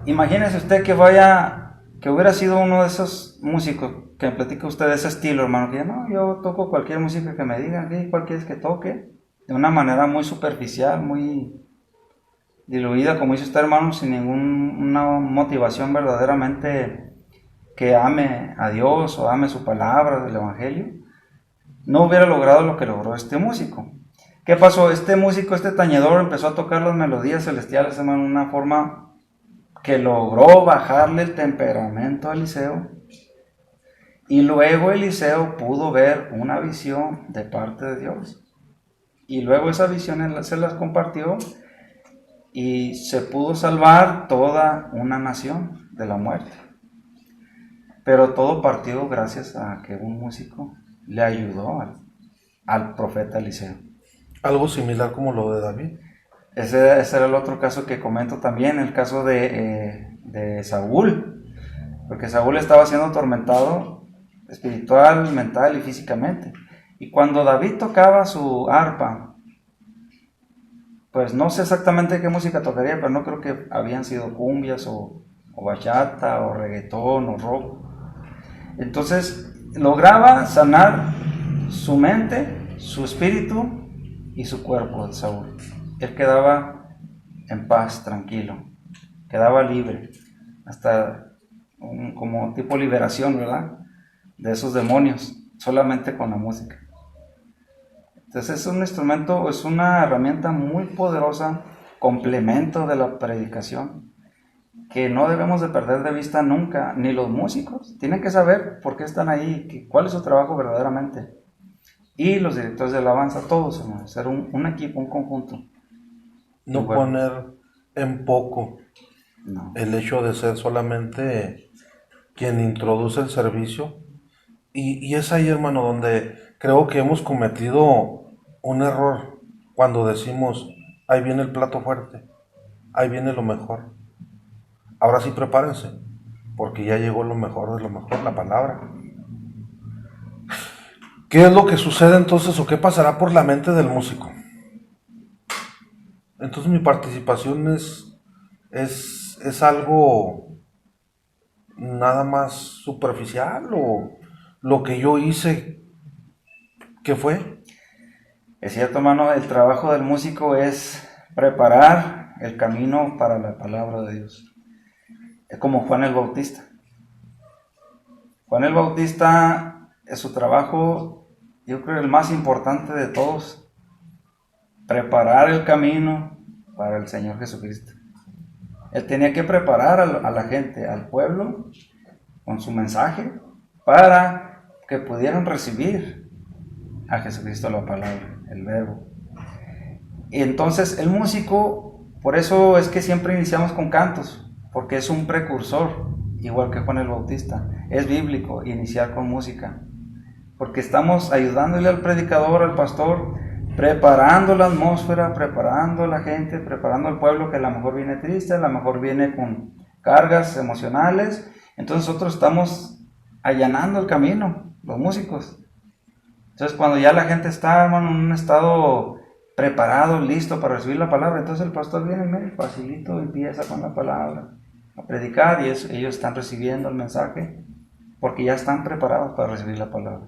Imagínese usted que hubiera sido uno de esos músicos que me platica usted de ese estilo, hermano, que no, yo toco cualquier música que me digan, ¿qué? ¿Cuál quieres que toque? De una manera muy superficial, muy diluida, como dice usted, hermano, sin ninguna motivación verdaderamente que ame a Dios o ame su palabra del Evangelio, no hubiera logrado lo que logró este músico. ¿Qué pasó? Este músico, este tañedor, empezó a tocar las melodías celestiales, hermano, de una forma que logró bajarle el temperamento a Eliseo. Y luego Eliseo pudo ver una visión de parte de Dios. Y luego esa visión se las compartió y se pudo salvar toda una nación de la muerte. Pero todo partió gracias a que un músico le ayudó al profeta Eliseo. Algo similar como lo de David. Ese era el otro caso que comento también, el caso de Saúl. Porque Saúl estaba siendo atormentado espiritual, mental y físicamente. Y cuando David tocaba su arpa, pues no sé exactamente qué música tocaría, pero no creo que habían sido cumbias o bachata o reggaetón o rock. Entonces lograba sanar su mente, su espíritu y su cuerpo de Saúl. Él quedaba en paz, tranquilo, quedaba libre, hasta como tipo liberación, ¿verdad? De esos demonios, solamente con la música. Entonces es un instrumento, es una herramienta muy poderosa, complemento de la predicación, que no debemos de perder de vista nunca, ni los músicos. Tienen que saber por qué están ahí, cuál es su trabajo verdaderamente. Y los directores de alabanza, todos, hermano, ser un equipo, un conjunto. No bueno, poner en poco no. el hecho de ser solamente quien introduce el servicio. Y es ahí, hermano, donde creo que hemos cometido un error cuando decimos, ahí viene el plato fuerte, ahí viene lo mejor. Ahora sí prepárense, porque ya llegó lo mejor de lo mejor, la palabra. ¿Qué es lo que sucede entonces o qué pasará por la mente del músico? Entonces mi participación es algo nada más superficial o lo que yo hice, ¿qué fue? Es cierto, hermano, el trabajo del músico es preparar el camino para la palabra de Dios. Es como Juan el Bautista. Juan el Bautista, es su trabajo, yo creo, el más importante de todos, preparar el camino para el Señor Jesucristo. Él tenía que preparar a la gente, al pueblo, con su mensaje, para que pudieran recibir a Jesucristo la palabra, el verbo. Y entonces el músico, por eso es que siempre iniciamos con cantos, porque es un precursor, igual que Juan el Bautista. Es bíblico iniciar con música, porque estamos ayudándole al predicador, al pastor, preparando la atmósfera, preparando a la gente, preparando al pueblo que a lo mejor viene triste, a lo mejor viene con cargas emocionales. Entonces nosotros estamos allanando el camino, los músicos. Entonces cuando ya la gente está, hermano, en un estado preparado, listo para recibir la palabra, entonces el pastor viene y facilito empieza con la palabra a predicar, y ellos están recibiendo el mensaje porque ya están preparados para recibir la palabra.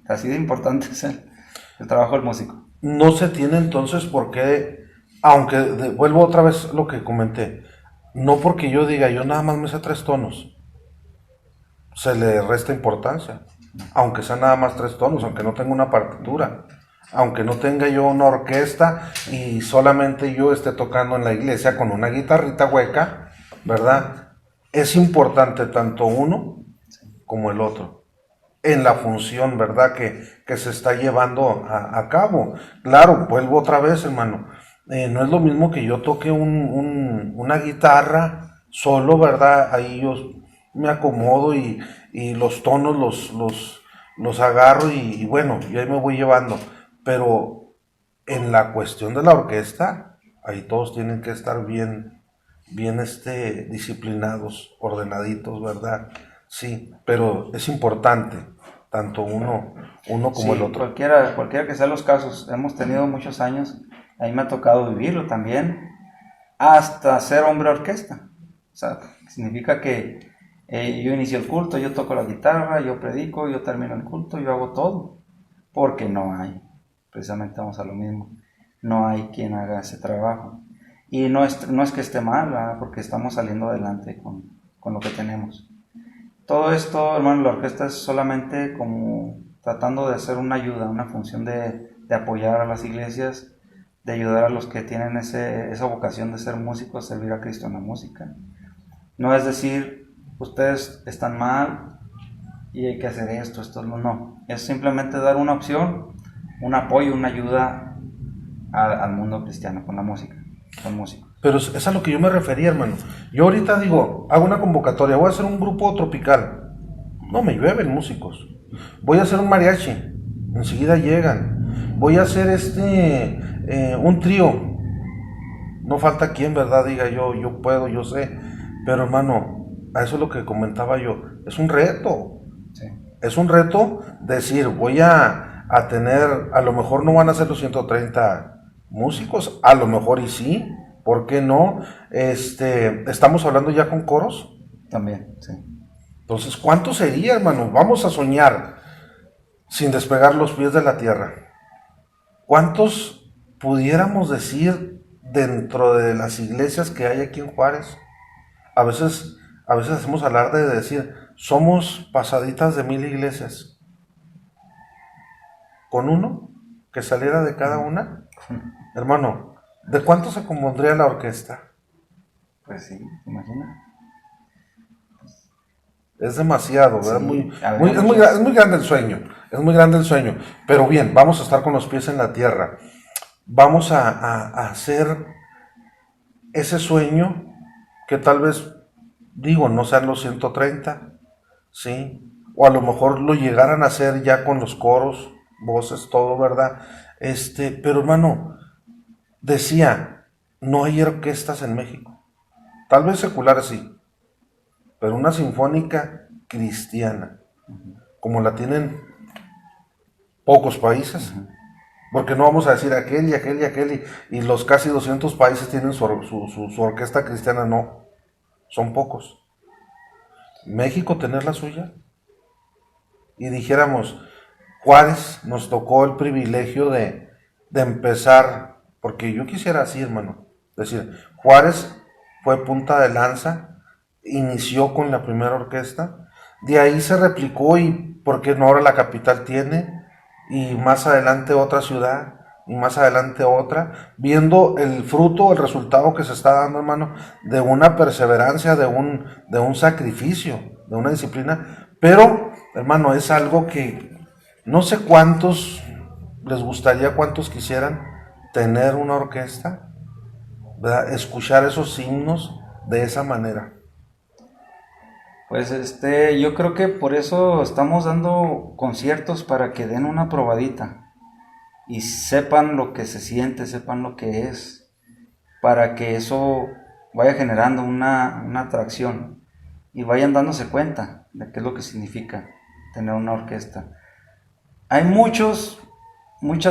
Así de importante es el trabajo del músico. No se tiene entonces por qué Aunque vuelvo otra vez lo que comenté, no porque yo diga, yo nada más me sé 3 tonos, se le resta importancia, aunque sea nada más 3 tonos, aunque no tenga una partitura, aunque no tenga yo una orquesta y solamente yo esté tocando en la iglesia con una guitarrita hueca, ¿verdad? Es importante tanto uno como el otro en la función, ¿verdad? Que se está llevando a cabo. Claro, vuelvo otra vez, hermano. No es lo mismo que yo toque una guitarra solo, ¿verdad? Ahí yo me acomodo y los tonos los agarro y bueno, y ahí me voy llevando. Pero en la cuestión de la orquesta, ahí todos tienen que estar bien disciplinados, ordenaditos, ¿verdad? Sí, pero es importante, tanto uno como el Sí, otro. cualquiera que sean los casos, hemos tenido muchos años, a mí me ha tocado vivirlo también, hasta ser hombre orquesta. O sea, significa que yo inicio el culto, yo toco la guitarra, yo predico, yo termino el culto, yo hago todo, porque no hay, precisamente vamos a lo mismo, no hay quien haga ese trabajo. Y no es que esté mal, ¿verdad? Porque estamos saliendo adelante con lo que tenemos. Todo esto, hermano, la orquesta es solamente como tratando de hacer una ayuda, una función de apoyar a las iglesias, de ayudar a los que tienen esa vocación de ser músicos, servir a Cristo en la música. No es decir, ustedes están mal y hay que hacer esto no. Es simplemente dar una opción, un apoyo, una ayuda al mundo cristiano con la música, con músicos. Pero es a lo que yo me refería, hermano. Yo ahorita digo, hago una convocatoria, voy a hacer un grupo tropical. No me llueven músicos. Voy a hacer un mariachi, enseguida llegan. Voy a hacer un trío. No falta quien, ¿verdad? Diga yo puedo, yo sé. Pero hermano, a eso es lo que comentaba yo. Es un reto. Sí. Es un reto decir, voy a tener, a lo mejor no van a ser los 130 músicos, a lo mejor y sí, ¿por qué no? Estamos hablando ya con coros. También, sí. Entonces, ¿cuánto sería, hermano? Vamos a soñar sin despegar los pies de la tierra. ¿Cuántos pudiéramos decir dentro de las iglesias que hay aquí en Juárez? A veces hacemos alarde de decir, somos pasaditas de 1000 iglesias. Con uno que saliera de cada una, hermano, ¿de cuánto se compondría la orquesta? Pues sí, imagina. Es demasiado, ¿verdad? Sí, Es muy grande el sueño, es muy grande el sueño. Pero bien, vamos a estar con los pies en la tierra. Vamos a hacer ese sueño que tal vez, digo, no sean los 130, ¿sí? O a lo mejor lo llegaran a hacer ya con los coros, voces, todo, ¿verdad? Pero hermano, decía, no hay orquestas en México. Tal vez seculares sí, pero una sinfónica cristiana, como la tienen pocos países, porque no vamos a decir aquel y aquel y aquel y los casi 200 países tienen su orquesta cristiana, no, son pocos. México tener la suya, y dijéramos, Juárez nos tocó el privilegio de empezar, porque yo quisiera así, hermano, decir, Juárez fue punta de lanza, inició con la primera orquesta, de ahí se replicó y porque no ahora la capital tiene, y más adelante otra ciudad, y más adelante otra, viendo el fruto, el resultado que se está dando, hermano, de una perseverancia, de un sacrificio, de una disciplina, pero, hermano, es algo que no sé cuántos les gustaría, cuántos quisieran tener una orquesta, ¿verdad? Escuchar esos himnos de esa manera. Pues yo creo que por eso estamos dando conciertos para que den una probadita y sepan lo que se siente, sepan lo que es, para que eso vaya generando una atracción y vayan dándose cuenta de qué es lo que significa tener una orquesta. Hay muchas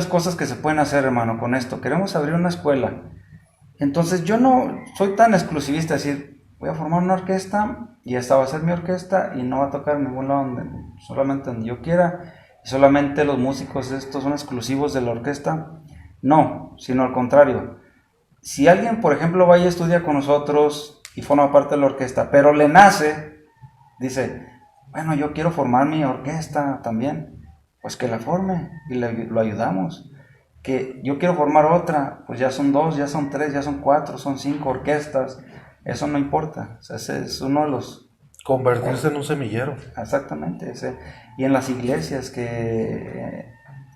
cosas que se pueden hacer, hermano, con esto. Queremos abrir una escuela. Entonces yo no soy tan exclusivista, decir, voy a formar una orquesta y esta va a ser mi orquesta y no va a tocar en ningún lado, solamente donde yo quiera, y solamente los músicos estos son exclusivos de la orquesta. No, sino al contrario. si alguien, por ejemplo, va y estudia con nosotros y forma parte de la orquesta, pero le nace, dice, bueno, yo quiero formar mi orquesta también, pues que la forme y lo ayudamos. Que yo quiero formar otra, pues ya son 2, ya son 3, ya son 4, son 5 orquestas, eso no importa, o sea, ese es uno de los... Convertirse en un semillero. Exactamente, y en las iglesias que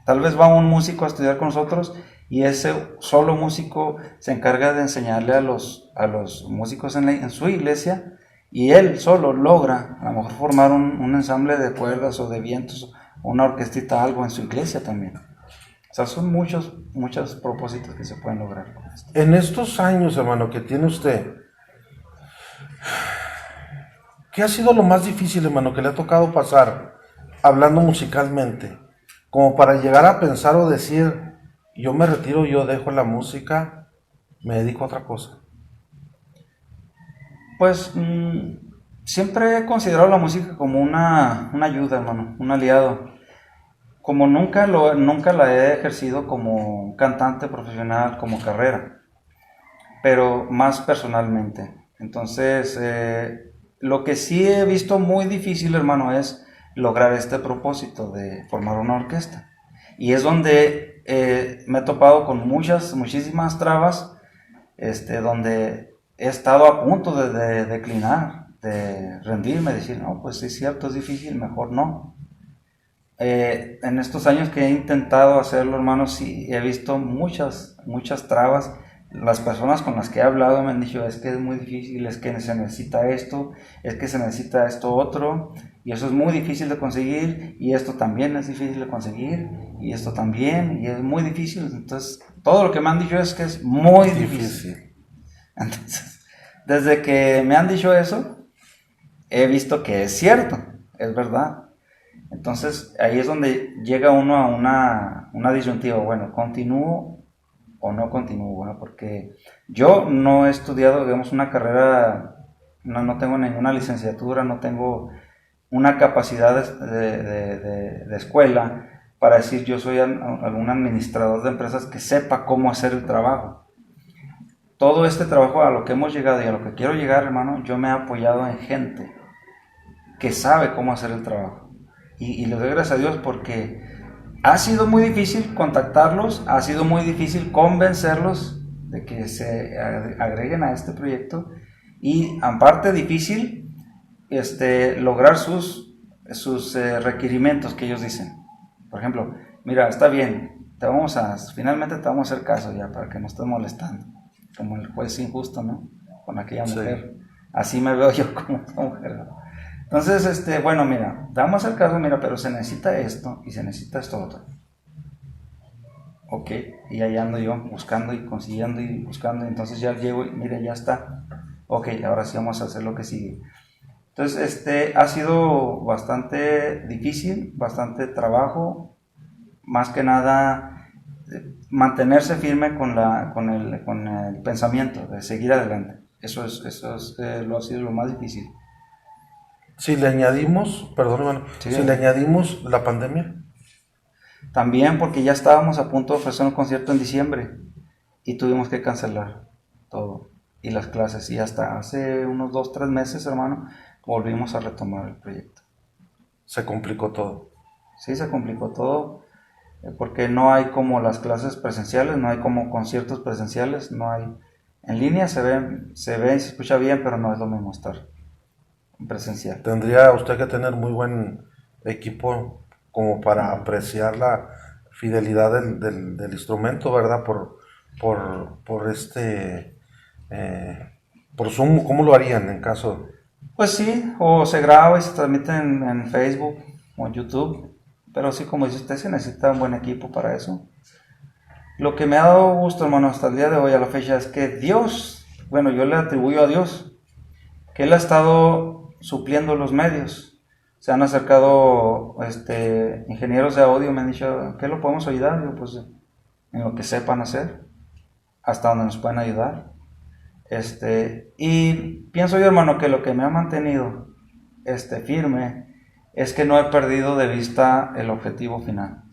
tal vez va un músico a estudiar con nosotros y ese solo músico se encarga de enseñarle a los músicos en su iglesia y él solo logra a lo mejor formar un ensamble de cuerdas o de vientos, una orquestita, algo en su iglesia también. O sea, son muchos propósitos que se pueden lograr con esto. En estos años, hermano, que tiene usted, ¿qué ha sido lo más difícil, hermano, que le ha tocado pasar hablando musicalmente? Como para llegar a pensar o decir, yo me retiro, yo dejo la música, me dedico a otra cosa. Pues siempre he considerado la música como una ayuda, hermano, un aliado. Como nunca la he ejercido como cantante profesional, como carrera, pero más personalmente. Entonces, lo que sí he visto muy difícil, hermano, es lograr este propósito de formar una orquesta. Y es donde me he topado con muchísimas trabas, donde he estado a punto de declinar, de rendirme, decir, no, pues sí es cierto, es difícil, mejor no. En estos años que he intentado hacerlo, hermano, sí he visto muchas trabas. Las personas con las que he hablado me han dicho, es que es muy difícil, es que se necesita esto, es que se necesita esto otro, y eso es muy difícil de conseguir, y esto también es difícil de conseguir, y esto también, y es muy difícil. Entonces, todo lo que me han dicho es que es muy difícil. Entonces, desde que me han dicho eso, he visto que es cierto, es verdad. Entonces ahí es donde llega uno a una disyuntiva, bueno, ¿continúo o no continúo? Bueno, porque yo no he estudiado, digamos, una carrera, no tengo ninguna licenciatura, no tengo una capacidad de escuela para decir yo soy algún administrador de empresas que sepa cómo hacer el trabajo. Todo este trabajo a lo que hemos llegado y a lo que quiero llegar, hermano, yo me he apoyado en gente que sabe cómo hacer el trabajo. Y les doy gracias a Dios porque ha sido muy difícil contactarlos, ha sido muy difícil convencerlos de que se agreguen a este proyecto y aparte difícil lograr sus requerimientos que ellos dicen. Por ejemplo, mira, está bien, finalmente te vamos a hacer caso ya para que no estés molestando, como el juez injusto, ¿no? Con aquella mujer. Sí. Así me veo yo como mujer, ¿no? Entonces, bueno, mira, vamos al caso, mira, pero se necesita esto y se necesita esto otro. Ok, y ahí ando yo buscando y consiguiendo y buscando, entonces ya llego y mira, ya está. Ok, ahora sí vamos a hacer lo que sigue. Entonces, ha sido bastante difícil, bastante trabajo, más que nada mantenerse firme con el pensamiento de seguir adelante. Eso ha sido lo más difícil. Si le añadimos, perdón hermano, sí, si le añadimos la pandemia. También porque ya estábamos a punto de ofrecer un concierto en diciembre y tuvimos que cancelar todo y las clases y hasta hace unos 2-3 meses, hermano, volvimos a retomar el proyecto. Se complicó todo. Sí, se complicó todo porque no hay como las clases presenciales, no hay como conciertos presenciales, no hay. En línea se ve y se escucha bien, pero no es lo mismo estar presencial. Tendría usted que tener muy buen equipo como para apreciar la fidelidad del instrumento, ¿verdad? Por Zoom, ¿cómo lo harían en caso? Pues sí, o se graba y se transmite en Facebook o en YouTube, pero sí, como dice usted, se necesita un buen equipo para eso. Lo que me ha dado gusto, hermano, hasta el día de hoy, a la fecha, es que Dios, bueno, yo le atribuyo a Dios, que Él ha estado supliendo los medios. Se han acercado ingenieros de audio, me han dicho, ¿qué lo podemos ayudar? Yo, pues, en lo que sepan hacer, hasta donde nos pueden ayudar. Y pienso yo, hermano, que lo que me ha mantenido firme es que no he perdido de vista el objetivo final.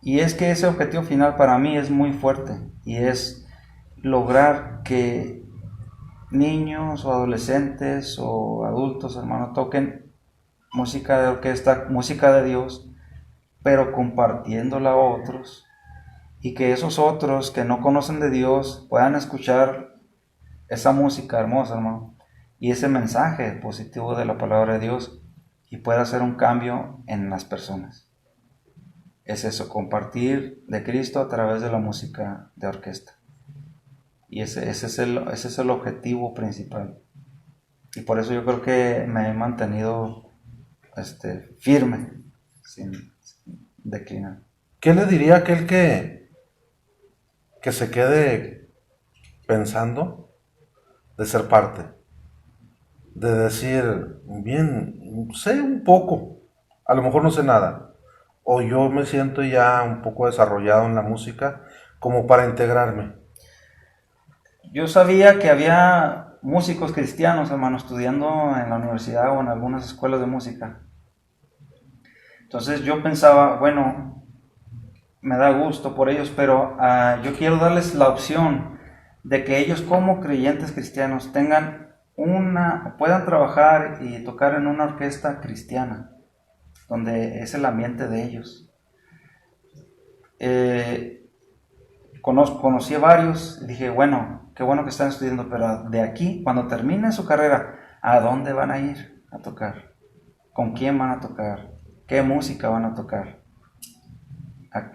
Y es que ese objetivo final para mí es muy fuerte y es lograr que niños o adolescentes o adultos, hermano, toquen música de orquesta, música de Dios, pero compartiéndola a otros, y que esos otros que no conocen de Dios puedan escuchar esa música hermosa, hermano, y ese mensaje positivo de la palabra de Dios, y pueda hacer un cambio en las personas. Es eso, compartir de Cristo a través de la música de orquesta. Y ese es el objetivo principal. Y por eso yo creo que me he mantenido firme, sin declinar. ¿Qué le diría a aquel que se quede pensando de ser parte? De decir, bien, sé un poco, a lo mejor no sé nada, o yo me siento ya un poco desarrollado en la música como para integrarme. Yo sabía que había músicos cristianos, hermano, estudiando en la universidad o en algunas escuelas de música. Entonces yo pensaba, bueno, me da gusto por ellos, pero yo quiero darles la opción de que ellos como creyentes cristianos puedan trabajar y tocar en una orquesta cristiana, donde es el ambiente de ellos. Conocí a varios y dije, bueno, qué bueno que están estudiando, pero de aquí, cuando terminen su carrera, ¿a dónde van a ir a tocar? ¿Con quién van a tocar? ¿Qué música van a tocar?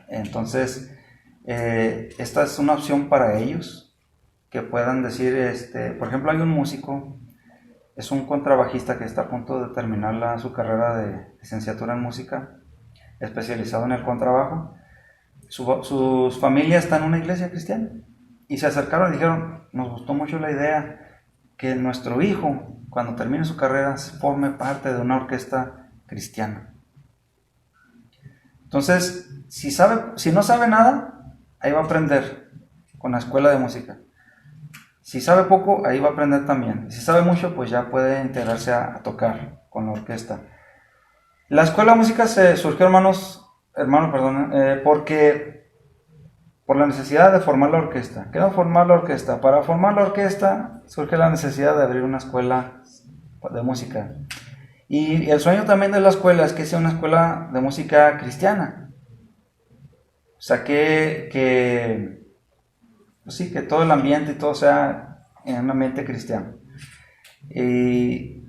Entonces, esta es una opción para ellos, que puedan decir, por ejemplo, hay un músico, es un contrabajista que está a punto de terminar su carrera de licenciatura en música, especializado en el contrabajo. Sus familias están en una iglesia cristiana y se acercaron y dijeron, nos gustó mucho la idea que nuestro hijo, cuando termine su carrera, forme parte de una orquesta cristiana. Entonces, si no sabe nada, ahí va a aprender con la escuela de música. Si sabe poco, ahí va a aprender también. Si sabe mucho, pues ya puede integrarse a tocar con la orquesta. La escuela de música se surgió, porque por la necesidad de formar la orquesta. ¿Qué no formar la orquesta? Para formar la orquesta surge la necesidad de abrir una escuela de música. Y el sueño también de la escuela es que sea una escuela de música cristiana. O sea, que todo el ambiente y todo sea en un ambiente cristiano. Y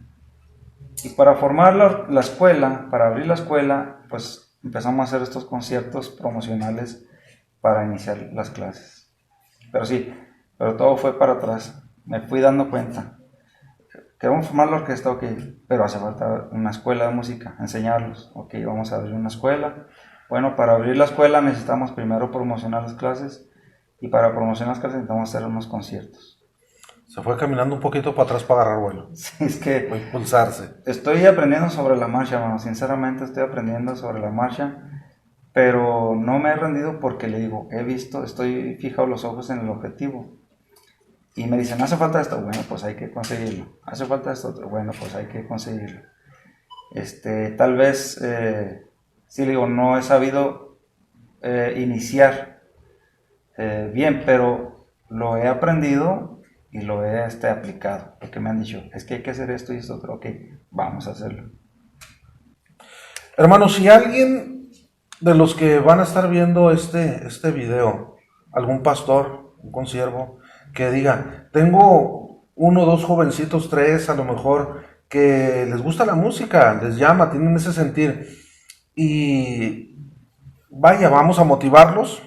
para formar la escuela, para abrir la escuela, pues empezamos a hacer estos conciertos promocionales para iniciar las clases. Pero todo fue para atrás. Me fui dando cuenta. Queremos formar la orquesta, ok, pero hace falta una escuela de música, enseñarlos. Ok, vamos a abrir una escuela. Bueno, para abrir la escuela necesitamos primero promocionar las clases, y para promocionar las clases necesitamos hacer unos conciertos. Se fue caminando un poquito para atrás para agarrar vuelo. Sí, es que Para impulsarse. estoy aprendiendo sobre la marcha, hermano. Sinceramente estoy aprendiendo sobre la marcha, pero no me he rendido porque le digo, estoy fijado los ojos en el objetivo. Y me dicen, hace falta esto, bueno, pues hay que conseguirlo. Hace falta esto, bueno, pues hay que conseguirlo. Tal vez, sí le digo, no he sabido iniciar bien, pero lo he aprendido y lo he aplicado. Porque me han dicho, es que hay que hacer esto y esto otro, ok, vamos a hacerlo. Hermano, si alguien de los que van a estar viendo este video, algún pastor, un consiervo, que diga, tengo 1, 2 jovencitos, 3, a lo mejor, que les gusta la música, les llama, tienen ese sentir, y vaya, vamos a motivarlos,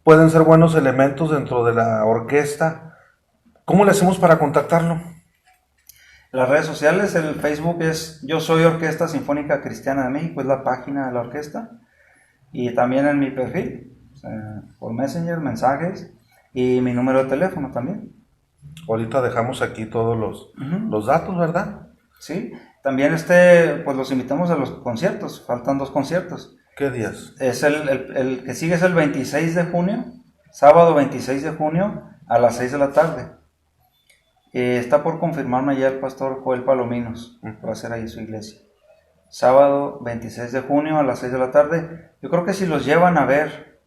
pueden ser buenos elementos dentro de la orquesta. ¿Cómo le hacemos para contactarlo? Las redes sociales, el Facebook es Yo Soy Orquesta Sinfónica Cristiana de México, es la página de la orquesta, y también en mi perfil, por Messenger, mensajes, y mi número de teléfono también. Ahorita dejamos aquí todos los datos, ¿verdad? Sí, también pues los invitamos a los conciertos, faltan 2 conciertos. ¿Qué días? Es el que sigue es el 26 de junio, sábado 26 de junio a las 6 de la tarde. Está por confirmarme ya el pastor Joel Palominos, va a ser ahí su iglesia. Sábado 26 de junio a las 6 de la tarde. Yo creo que si los llevan a ver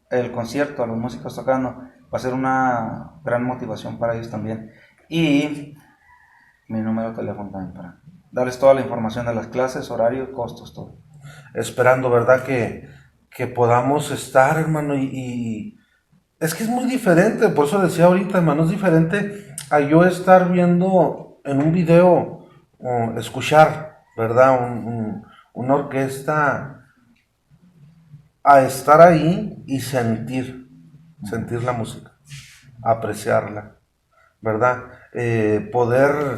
el concierto, a los músicos tocando, va a ser una gran motivación para ellos también. Y mi número de teléfono también para darles toda la información de las clases, horario, costos, todo. Esperando, ¿verdad? Que podamos estar, hermano, y es que es muy diferente, por eso decía ahorita, hermano, es diferente a yo estar viendo en un video o escuchar, ¿verdad? Una orquesta, a estar ahí y sentir la música, apreciarla, ¿verdad? Poder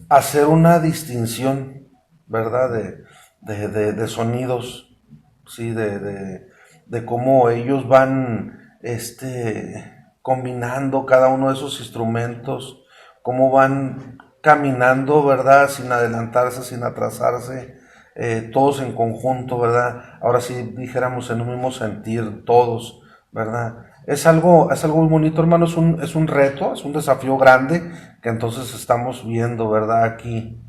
hacer una distinción, ¿verdad? De sonidos, ¿sí? De cómo ellos van combinando cada uno de esos instrumentos, cómo van caminando, ¿verdad? Sin adelantarse, sin atrasarse, todos en conjunto, ¿verdad? Ahora sí dijéramos en un mismo sentir, todos, ¿verdad? Es algo muy bonito, hermano, es un reto, es un desafío grande que entonces estamos viendo, ¿verdad? Aquí.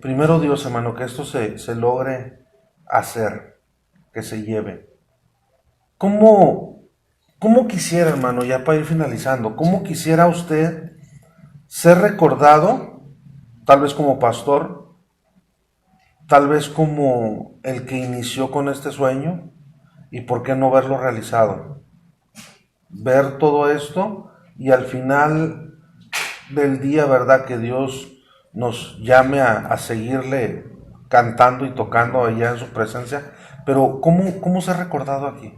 Primero Dios, hermano, que esto se logre hacer, que se lleve. ¿Cómo, cómo quisiera, hermano, ya para ir finalizando, cómo quisiera usted ser recordado, tal vez como pastor, tal vez como el que inició con este sueño, y por qué no verlo realizado? Ver todo esto y al final del día, ¿verdad? Que Dios nos llame a seguirle cantando y tocando allá en su presencia. Pero ¿cómo ser recordado aquí?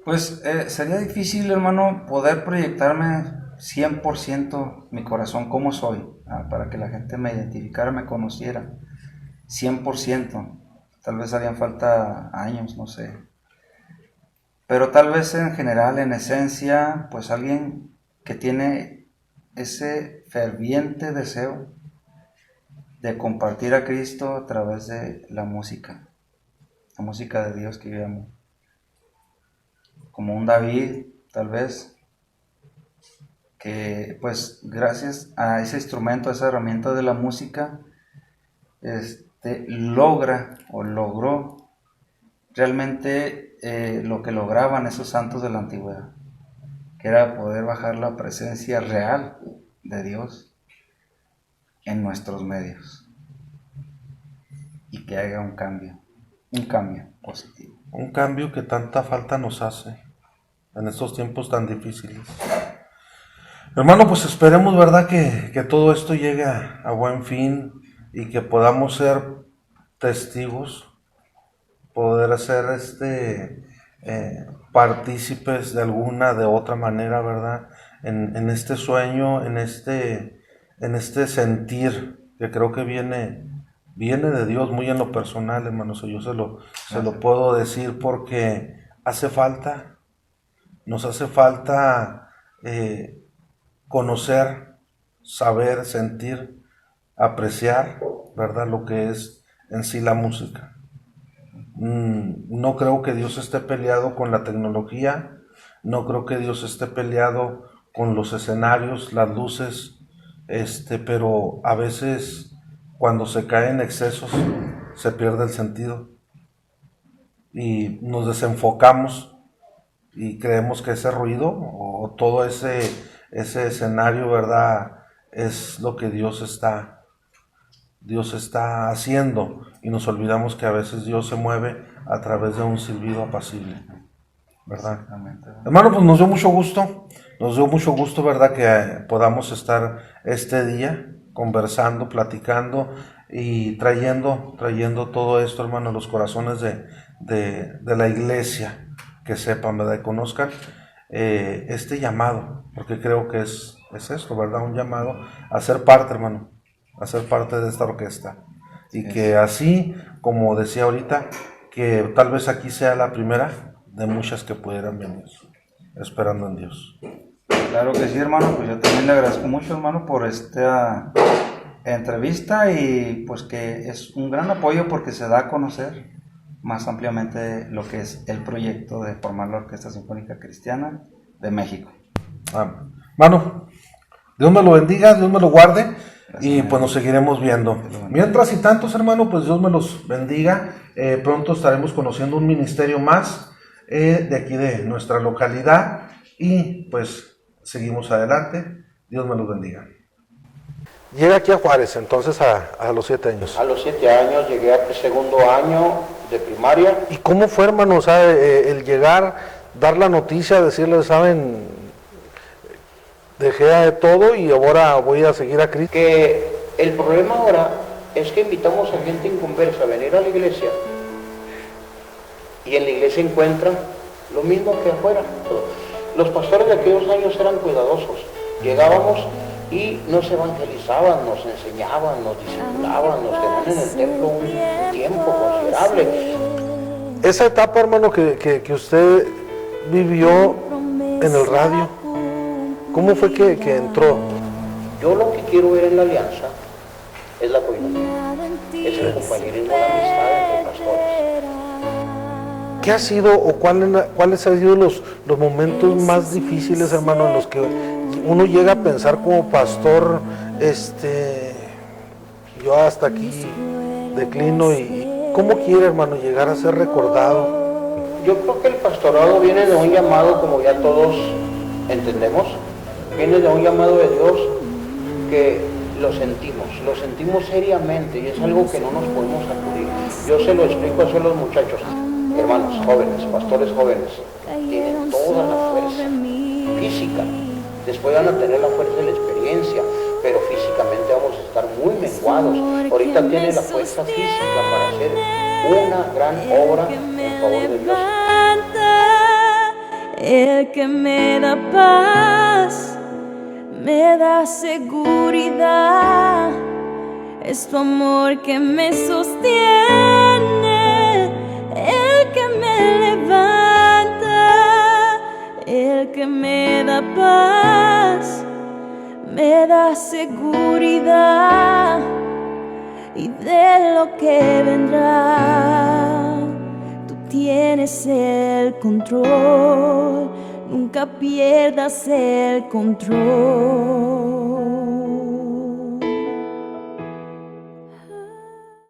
Pues sería difícil, hermano, poder proyectarme 100% mi corazón como soy, para que la gente me identificara, me conociera 100%. Tal vez harían falta años, no sé. Pero tal vez en general, en esencia, pues alguien que tiene ese ferviente deseo de compartir a Cristo a través de la música de Dios que yo amo. Como un David, tal vez, que pues gracias a ese instrumento, a esa herramienta de la música, logra o logró realmente lo que lograban esos santos de la antigüedad, que era poder bajar la presencia real de Dios en nuestros medios y que haga un cambio positivo. Un cambio que tanta falta nos hace en estos tiempos tan difíciles. Hermano, pues esperemos, ¿verdad? Que todo esto llegue a buen fin y que podamos ser testigos, poder ser partícipes de alguna, de otra manera, ¿verdad? En este sueño, en este sentir que creo que viene de Dios muy en lo personal, hermano. Yo se lo puedo decir porque hace falta, nos hace falta conocer, saber, sentir, apreciar, ¿verdad? Lo que es en sí la música. No creo que Dios esté peleado con la tecnología, no creo que Dios esté peleado con los escenarios, las luces, pero a veces cuando se cae en excesos se pierde el sentido y nos desenfocamos y creemos que ese ruido o todo ese escenario, ¿verdad? Es lo que Dios está haciendo y nos olvidamos que a veces Dios se mueve a través de un silbido apacible, ¿verdad? Hermano, pues nos dio mucho gusto, ¿verdad? Que podamos estar este día conversando, platicando y trayendo todo esto, hermano, a los corazones de la iglesia, que sepan, ¿verdad? Y conozcan este llamado, porque creo que es esto, ¿verdad? Un llamado a ser parte, hermano, a ser parte de esta orquesta. Y que así, como decía ahorita, que tal vez aquí sea la primera de muchas que pudieran venir, esperando en Dios. Claro que sí, hermano, pues yo también le agradezco mucho, hermano, por esta entrevista y pues que es un gran apoyo porque se da a conocer más ampliamente lo que es el proyecto de formar la Orquesta Sinfónica Cristiana de México. Hermano, Dios me lo bendiga, Dios me lo guarde. Y pues nos seguiremos viendo. Mientras y tantos, hermano, pues Dios me los bendiga. Pronto estaremos conociendo un ministerio más. de aquí de nuestra localidad, y pues seguimos adelante. Dios me los bendiga. Llega aquí a Juárez, entonces a los 7 años. A los 7 años llegué a segundo año de primaria. ¿Y cómo fue, hermano, o sea, el llegar, dar la noticia, decirles, saben, dejé todo y ahora voy a seguir a Cristo? Que el problema ahora es que invitamos a gente inconversa a venir a la iglesia y en la iglesia encuentran lo mismo que afuera. Los pastores de aquellos años eran cuidadosos. Llegábamos y nos evangelizaban, nos enseñaban, nos discipulaban, nos tenían en el templo un tiempo considerable. Esa etapa, hermano, que usted vivió en el radio, ¿cómo fue que entró? Yo lo que quiero ver en la alianza es la coinonía, es el compañerismo, la amistad entre pastores. ¿Qué ha sido o cuáles han sido los momentos más difíciles, hermano, en los que uno llega a pensar como pastor, yo hasta aquí declino, y cómo quiere, hermano, llegar a ser recordado? Yo creo que el pastorado viene de un llamado, como ya todos entendemos, viene de un llamado de Dios que lo sentimos seriamente, y es algo que no nos podemos sacudir. Yo se lo explico a los muchachos, hermanos jóvenes, pastores jóvenes, tienen toda la fuerza física, después van a tener la fuerza de la experiencia, pero físicamente vamos a estar muy menguados. Ahorita tienen la fuerza física para hacer una gran obra en favor de Dios. El que me da paz, me da seguridad, es tu amor que me sostiene, el que me levanta, el que me da paz, me da seguridad, y de lo que vendrá, tú tienes el control, nunca pierdas el control.